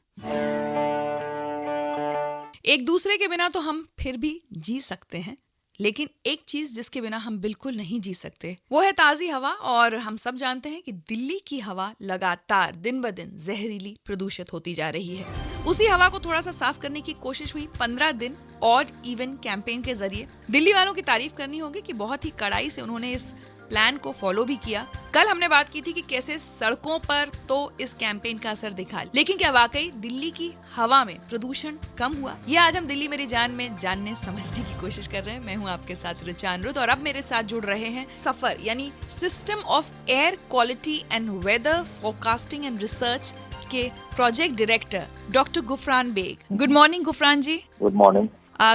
एक दूसरे के बिना तो हम फिर भी जी सकते हैं, लेकिन एक चीज जिसके बिना हम बिल्कुल नहीं जी सकते वो है ताजी हवा। और हम सब जानते हैं कि दिल्ली की हवा लगातार दिन ब दिन जहरीली प्रदूषित होती जा रही है। उसी हवा को थोड़ा सा साफ करने की कोशिश हुई 15 दिन ऑड इवन कैंपेन के जरिए। दिल्ली वालों की तारीफ करनी होगी कि बहुत ही कड़ाई से उन्होंने इस प्लान को फॉलो भी किया। कल हमने बात की थी कि कैसे सड़कों पर तो इस कैंपेन का असर दिखा, लेकिन क्या वाकई दिल्ली की हवा में प्रदूषण कम हुआ? ये आज हम दिल्ली मेरी जान में जानने समझने की कोशिश कर रहे हैं। मैं हूं आपके साथ रिचा अनिरुद्ध और अब मेरे साथ जुड़ रहे हैं सफर यानी system of air quality and weather forecasting and research के project director doctor Gufran Baig. Good morning Gufran ji. Good morning.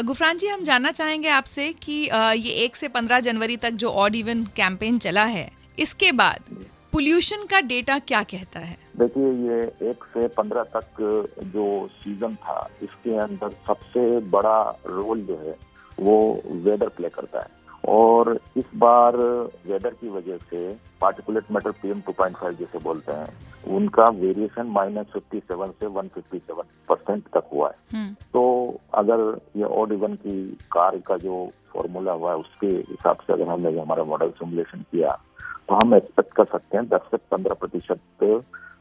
Gufran ji, हम जानना चाहेंगे आपसे कि ये 1 से 15 जनवरी तक जो ऑड इवन कैंपेन चला है, इसके बाद पोल्यूशन का डेटा क्या कहता है? देखिए, ये 1 से 15 तक जो सीजन था इसके अंदर सबसे बड़ा रोल जो है वो वेदर प्ले करता है। और इस बार वेदर की वजह से पार्टिकुलेट मैटर PM 2.5 जैसे बोलते हैं, उनका वेरिएशन -57 से 157% तक हुआ है। तो अगर ये ऑड इवन की कार का जो फॉर्मूला हुआ है उसके हिसाब से अगर हमने हमारा मॉडल सिमुलेशन किया तो हम एक्सपेक्ट कर सकते हैं 10 से 15%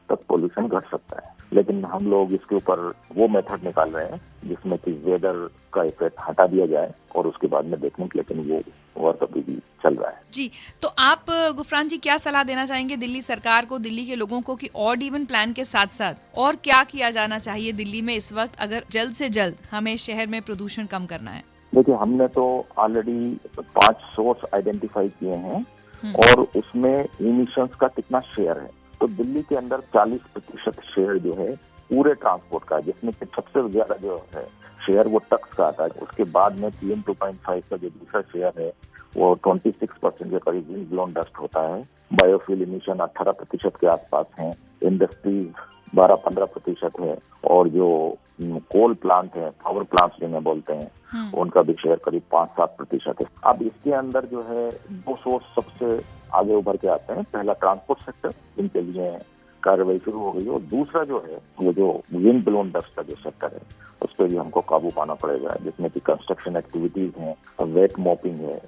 तक पोल्यूशन घट सकता है। लेकिन हम लोग इसके ऊपर वो मेथड निकाल रहे हैं जिसमें कि वेदर का इफेक्ट हटा दिया जाए और उसके बाद में देखें, लेकिन वो वर्क अभी भी चल रहा है। जी, तो आप गुफरान जी क्या सलाह देना चाहेंगे दिल्ली सरकार को, दिल्ली के लोगों को कि ऑड इवन प्लान के साथ साथ और क्या किया जाना चाहिए दिल्ली में इस वक्त, अगर जल्द से जल्द हमें शहर में प्रदूषण कम करना है? देखिए, हमने तो ऑलरेडी 5 सोर्स आइडेंटिफाई किए हैं और उसमें इमिशंस का कितना शेयर है। तो दिल्ली के अंदर 40% शेयर जो है पूरे ट्रांसपोर्ट का, जिसमें सबसे ज्यादा जो है शेयर वो टक्स का आता है। उसके बाद में PM 2.5 का जो दूसरा शेयर है वो 26% के करीब विंड ब्लोन डस्ट होता है। बायोफ्यूल इमिशन 18% के आसपास है। इंडस्ट्रीज 12-15% है और जो कोल प्लांट है, पावर प्लांट्स जिन्हें बोलते हैं, उनका भी शेयर करीब 5-7% है। अब इसके अंदर जो है 2 सोर्स सबसे आगे उभर के आते हैं। पहला ट्रांसपोर्ट सेक्टर, जिनके लिए कार्रवाई शुरू हो गई, और दूसरा जो है वो जो विंड ब्लोन डस्ट का जो सेक्टर है उस पर भी हमको काबू पाना पड़ेगा, जिसमें कि कंस्ट्रक्शन एक्टिविटीज हैं, वेट मॉपिंग है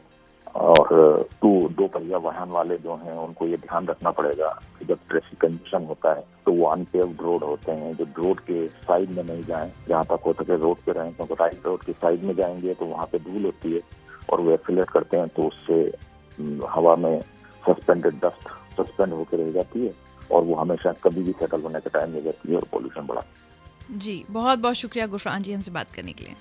और 2 पहिया वाहन वाले जो हैं उनको ये ध्यान रखना पड़ेगा कि जब ट्रैफिक कंजेशन होता है तो वो अनपेव्ड रोड होते हैं, जो रोड के साइड में नहीं जाएं, जहाँ तक हो सके रोड पे रहें, क्योंकि राइट रोड के साइड में जाएंगे तो वहाँ पे धूल होती है और वो एक्सीलरेट करते हैं तो उससे हवा में सस्पेंडेड डस्ट सस्पेंड होकर रह जाती है और वो हमेशा कभी भी सेटल होने का टाइम ले जाती है और पोल्यूशन बढ़ा। जी, बहुत बहुत शुक्रिया गुफरान जी हमसे बात करने के लिए।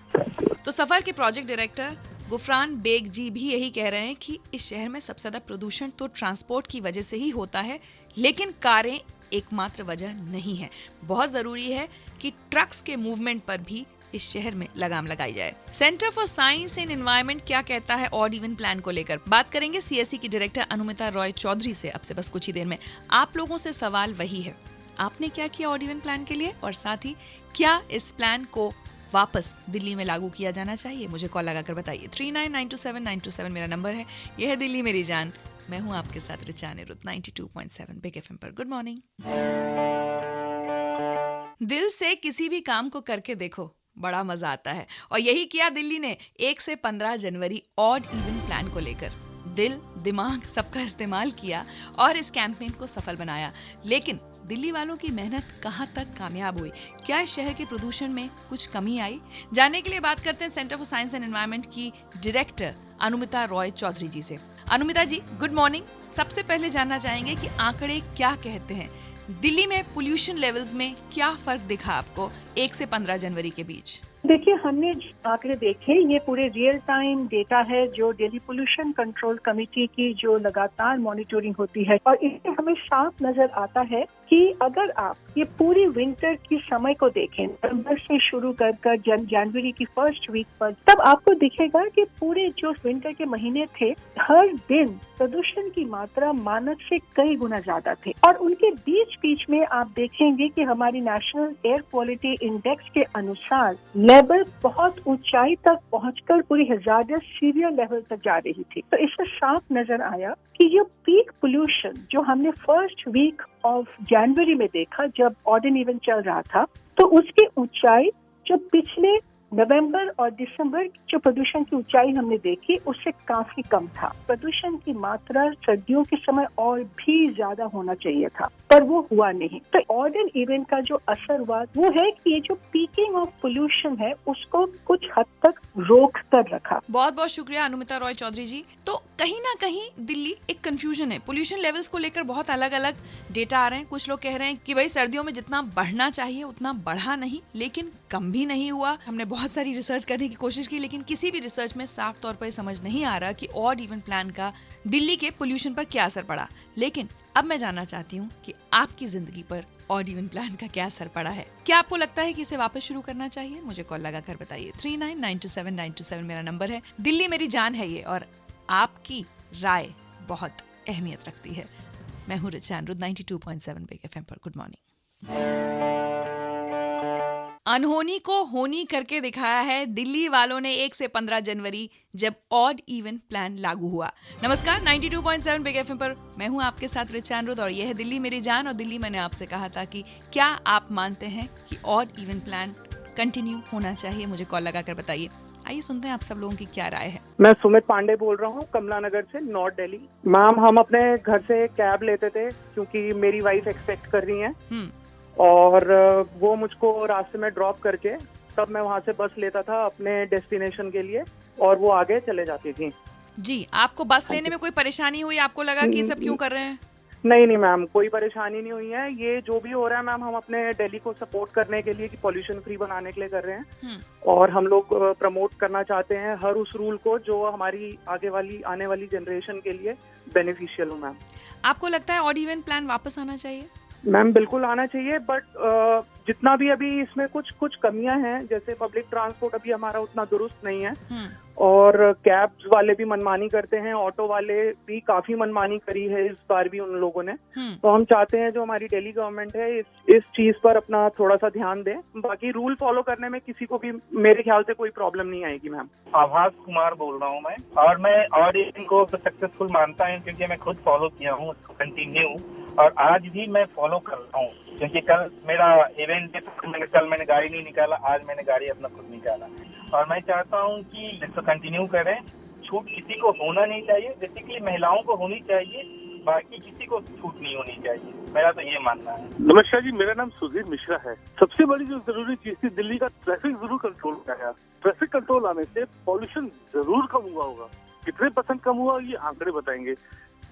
तो सफर के प्रोजेक्ट डायरेक्टर गुफरान बेग जी भी यही कह रहे हैं कि इस शहर में सबसे ज्यादा प्रदूषण तो ट्रांसपोर्ट की वजह से ही होता है, लेकिन कारें एकमात्र वजह नहीं है। बहुत जरूरी है कि ट्रक्स के मूवमेंट पर भी इस शहर में लगाम लगाई जाए। Centre for science and environment क्या कहता है ऑड इवन प्लान को लेकर, बात करेंगे सीएससी की डायरेक्टर अनुमिता रॉय चौधरी से अब से बस कुछ ही देर में। आप लोगों से सवाल वही है, आपने क्या किया ऑड इवन प्लान के लिए, और साथ ही क्या इस प्लान को वापस दिल्ली में लागू किया जाना चाहिए? मुझे कॉल लगाकर बताइए। 39927927 मेरा नंबर है। यह है दिल्ली मेरी जान, मैं हूं आपके साथ रिचा अनिरुद्ध 92.7 बिग एफएम पर। Good morning. दिल से किसी भी काम को करके देखो, बड़ा मजा आता है, और यही किया दिल्ली ने 1 से 15 जनवरी ऑड इवन प्लान को लेकर। दिल दिमाग सबका इस्तेमाल किया और इस कैंपेन को सफल बनाया। लेकिन दिल्ली वालों की मेहनत कहां तक कामयाब हुई? क्या इस शहर के प्रदूषण में कुछ कमी आई? जानने के लिए बात करते हैं centre for science and environment की डायरेक्टर अनुमिता रॉय चौधरी जी से। अनुमिता जी, गुड मॉर्निंग। सबसे पहले जानना चाहेंगे कि आंकड़े क्या कहते हैं, दिल्ली में पोल्यूशन लेवल्स में क्या फर्क दिखा आपको 1 से 15 जनवरी के बीच? देखिए, हमने आंकड़े देखे, ये पूरे रियल टाइम डेटा है जो दिल्ली पोल्यूशन कंट्रोल कमेटी की जो लगातार मॉनिटरिंग होती है, और इससे हमें साफ नजर आता है कि अगर आप ये पूरी विंटर की समय को देखें, नवंबर से शुरू कर जनवरी की फर्स्ट वीक पर, तब आपको दिखेगा कि पूरे जो विंटर के महीने थे, हर दिन प्रदूषण की मात्रा मानक से कई गुना ज्यादा थे। और उनके बीच में आप देखेंगे कि हमारी नेशनल एयर क्वालिटी इंडेक्स के अनुसार लेवल बहुत ऊंचाई तक पहुंचकर पूरी हजारियत सीवियर लेवल तक जा रही थी। तो इससे साफ नजर आया कि ये पीक पोल्यूशन जो हमने फर्स्ट वीक ऑफ जनवरी में देखा, जब ऑड एंड इवन चल रहा था, तो उसकी ऊंचाई जो पिछले नवंबर और दिसंबर की जो प्रदूषण की ऊंचाई हमने देखी, उससे काफी कम था। प्रदूषण की मात्रा सर्दियों के समय और भी ज्यादा होना चाहिए था, पर वो हुआ नहीं। तो ऑड एंड इवन का जो असर हुआ वो है कि ये जो पीकिंग ऑफ पोल्यूशन है उसको कुछ हद तक रोक कर रखा। बहुत बहुत शुक्रिया अनुमिता रॉय चौधरी जी। तो कहीं ना कहीं दिल्ली एक कंफ्यूजन है, पोल्यूशन लेवल्स को लेकर बहुत अलग अलग डेटा आ रहे हैं। कुछ लोग कह रहे हैं कि भाई सर्दियों में जितना बढ़ना चाहिए उतना बढ़ा नहीं, लेकिन कम भी नहीं हुआ। हमने बहुत सारी रिसर्च करने की कोशिश की, लेकिन किसी भी रिसर्च में साफ तौर पर समझ नहीं आ रहा कि ऑड इवन प्लान का दिल्ली के पोल्यूशन पर क्या असर पड़ा। लेकिन अब मैं जानना चाहती हूँ कि आपकी जिंदगी पर ऑड इवन प्लान का क्या असर पड़ा है। क्या आपको लगता है कि इसे वापस शुरू करना चाहिए? मुझे कॉल लगाकर बताइए। 39927927 मेरा नंबर है। दिल्ली मेरी जान है ये, और आपकी राय बहुत अहमियत रखती है। मैं हूँ रिचा अनिरुद्ध 92.7 बिग एफएम पर। Good morning. अनहोनी को होनी करके दिखाया है दिल्ली वालों ने 1 से 15 जनवरी, जब ऑड इवन प्लान लागू हुआ। नमस्कार, 92.7 बिग एफएम पर मैं हूं आपके साथ रिचा अनिरुद्ध, और यह है दिल्ली मेरी जान। और दिल्ली मैंने आपसे कहा था कि क्या आप मानते हैं कि ऑड इवन प्लान कंटिन्यू होना चाहिए? मुझे कॉल लगाकर बताइए। आइए सुनते हैं आप सब लोगों की क्या राय है। मैं सुमित पांडे बोल रहा हूँ, कमला नगर से, नॉर्थ दिल्ली। मैम, हम अपने घर से कैब लेते थे क्योंकि मेरी वाइफ एक्सपेक्ट कर रही है, और वो मुझको रास्ते में ड्रॉप करके तब मैं वहाँ से बस लेता था अपने डेस्टिनेशन के लिए, और वो आगे चले जाती थी। जी, आपको बस लेने में कोई परेशानी हुई? आपको लगा कि ये सब क्यों कर रहे हैं? नहीं मैम, कोई परेशानी नहीं हुई है। ये जो भी हो रहा है मैम, हम अपने दिल्ली को सपोर्ट करने के लिए, कि पॉल्यूशन फ्री बनाने के लिए कर रहे हैं, और हम लोग प्रमोट करना चाहते हैं हर उस रूल को जो हमारी आने वाली जनरेशन के लिए बेनिफिशियल हो। मैम, आपको लगता है ऑड इवन प्लान वापस आना चाहिए? मैम, बिल्कुल आना चाहिए, बट जितना भी अभी इसमें कुछ कमियां हैं, जैसे पब्लिक ट्रांसपोर्ट अभी हमारा उतना दुरुस्त नहीं है, और कैब्स वाले भी मनमानी करते हैं, ऑटो वाले भी काफी मनमानी करी है इस बार भी उन लोगों ने। तो हम चाहते हैं जो हमारी दिल्ली गवर्नमेंट है इस चीज पर अपना थोड़ा सा ध्यान दें। बाकी रूल फॉलो करने में किसी को भी मेरे ख्याल से कोई प्रॉब्लम नहीं आएगी। मैम, आभास कुमार बोल रहा हूँ मैं, और मैं ऑड इवन को सक्सेसफुल मानता हूँ क्योंकि मैं खुद फॉलो किया हूँ उसको कंटिन्यू, और आज भी मैं फॉलो कर रहा हूँ, क्योंकि कल मेरा इवेंट है, कल मैंने गाड़ी नहीं निकाला, आज मैंने गाड़ी अपना खुद निकाला, और मैं चाहता हूँ कि इसको कंटिन्यू करें। छूट किसी को होना नहीं चाहिए, बेसिकली महिलाओं को होनी चाहिए, बाकी किसी को छूट नहीं होनी चाहिए, मेरा तो ये मानना है। नमस्कार जी, मेरा नाम सुधीर मिश्रा है। सबसे बड़ी जो जरूरी चीज थी, दिल्ली का ट्रैफिक जरूर कंट्रोल किया। ट्रैफिक कंट्रोल आने से पॉल्यूशन जरूर कम हुआ होगा। कितने % कम हुआ ये आंकड़े बताएंगे।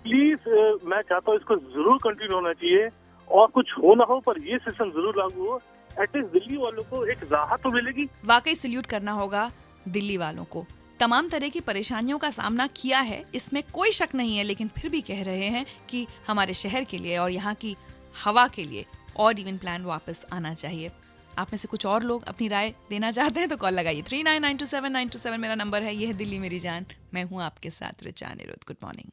प्लीज मैं चाहता हूँ इसको जरूर कंटिन्यू होना चाहिए, और कुछ हो ना हो पर ये सिस्टम जरूर लागू हो। एटलीस्ट दिल्ली वालों को एक राहत तो मिलेगी। वाकई सल्यूट करना होगा दिल्ली वालों को। तमाम तरह की परेशानियों का सामना किया है, इसमें कोई शक नहीं है, लेकिन फिर भी कह रहे हैं कि हमारे शहर के लिए और यहाँ की हवा के लिए ऑड इवन प्लान वापस आना चाहिए। आप में से कुछ और लोग अपनी राय देना चाहते हैं तो कॉल लगाइए 39927927 मेरा नंबर है। यह है दिल्ली मेरी जान, मैं हूं आपके साथ Richa Aniruddh. Good morning.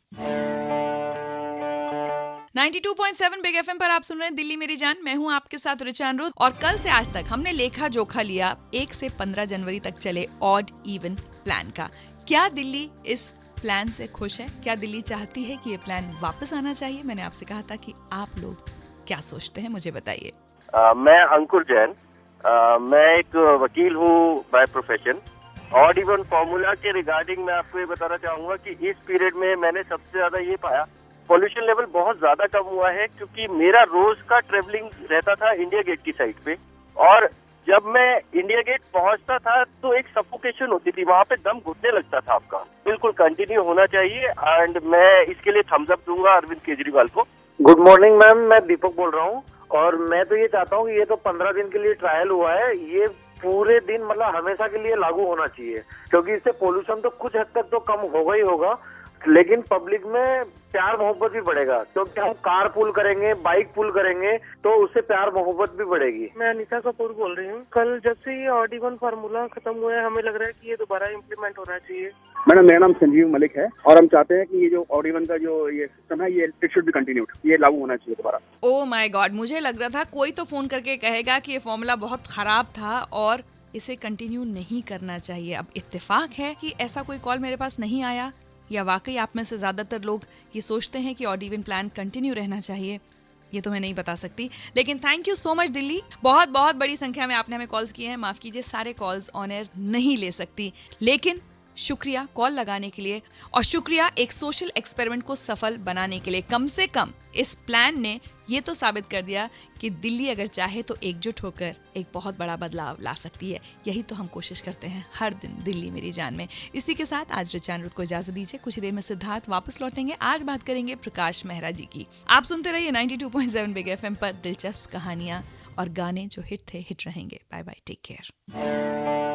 92.7 big FM पर आप सुन रहे हैं दिल्ली मेरी जान, मैं हूं आपके साथ ऋचा अनिरुद्ध। और कल से आज तक हमने लेखा जोखा लिया 1 से 15 जनवरी तक चले ऑड इवन प्लान का। क्या दिल्ली इस प्लान से खुश है? क्या दिल्ली चाहती है कि ये प्लान वापस आना चाहिए? मैंने आपसे कहा था कि आप लोग क्या सोचते हैं, मुझे बताइए। मैं अंकुर जैन, मैं एक वकील हूँ by profession. Odd even formula के रिगार्डिंग मैं आपको ये बताना चाहूंगा कि इस पीरियड में मैंने सबसे ज्यादा ये पाया पॉल्यूशन लेवल बहुत ज्यादा कम हुआ है, क्योंकि मेरा रोज का ट्रेवलिंग रहता था इंडिया गेट की साइड पे, और जब मैं इंडिया गेट पहुंचता था तो एक सफोकेशन होती थी, वहां पे दम घुटने लगता था आपका। बिल्कुल कंटिन्यू होना चाहिए एंड मैं इसके लिए थम्स अप दूंगा अरविंद केजरीवाल को। गुड मॉर्निंग मैम, मैं दीपक बोल रहा हूँ और मैं तो ये चाहता हूँ कि ये तो 15 दिन के लिए ट्रायल हुआ है, ये पूरे दिन मतलब हमेशा के लिए लागू होना चाहिए, क्योंकि इससे पोल्यूशन तो कुछ हद तक तो कम होगा ही होगा, लेकिन पब्लिक में प्यार मोहब्बत भी बढ़ेगा, क्योंकि हम कार पुल करेंगे, बाइक पुल करेंगे तो उससे प्यार मोहब्बत भी बढ़ेगी। मैं अनीता कपूर बोल रही हूँ। कल जब से ये ऑड इवन फार्मूला खत्म हुआ है, हमें लग रहा है कि ये दोबारा इम्प्लीमेंट होना चाहिए। मैडम मेरा नाम संजीव मलिक है और हम चाहते हैं कि ये जो ऑड इवन का जो ये सिस्टम है ये इट शुड बी कंटिन्यूड, ये लागू होना चाहिए दोबारा। ओह माय गॉड, मुझे लग रहा था कोई तो फोन करके कहेगा कि ये फॉर्मूला बहुत खराब था और इसे कंटिन्यू नहीं करना चाहिए। अब इत्तेफाक है कि ऐसा कोई कॉल मेरे पास नहीं आया, या वाकई आप में से ज्यादातर लोग ये सोचते हैं कि ऑड इवन प्लान कंटिन्यू रहना चाहिए, ये तो मैं नहीं बता सकती। लेकिन thank you so much Delhi, बहुत बहुत बड़ी संख्या में आपने हमें कॉल्स किए हैं। माफ कीजिए सारे कॉल्स ऑन एयर नहीं ले सकती, लेकिन शुक्रिया कॉल लगाने के लिए और शुक्रिया एक सोशल एक्सपेरिमेंट को सफल बनाने के लिए। कम से कम इस प्लान ने ये तो साबित कर दिया कि दिल्ली अगर चाहे तो एकजुट होकर एक बहुत बड़ा बदलाव ला सकती है। यही तो हम कोशिश करते हैं हर दिन दिल्ली मेरी जान में। इसी के साथ आज ऋचा अनिरुद्ध को इजाजत दीजिए। कुछ ही देर में सिद्धार्थ वापस लौटेंगे। आज बात करेंगे प्रकाश मेहरा जी की। आप सुनते रहिए 92.7 बिग एफएम पर दिलचस्प कहानियां और गाने जो हिट थे हिट रहेंगे। Bye bye, take care.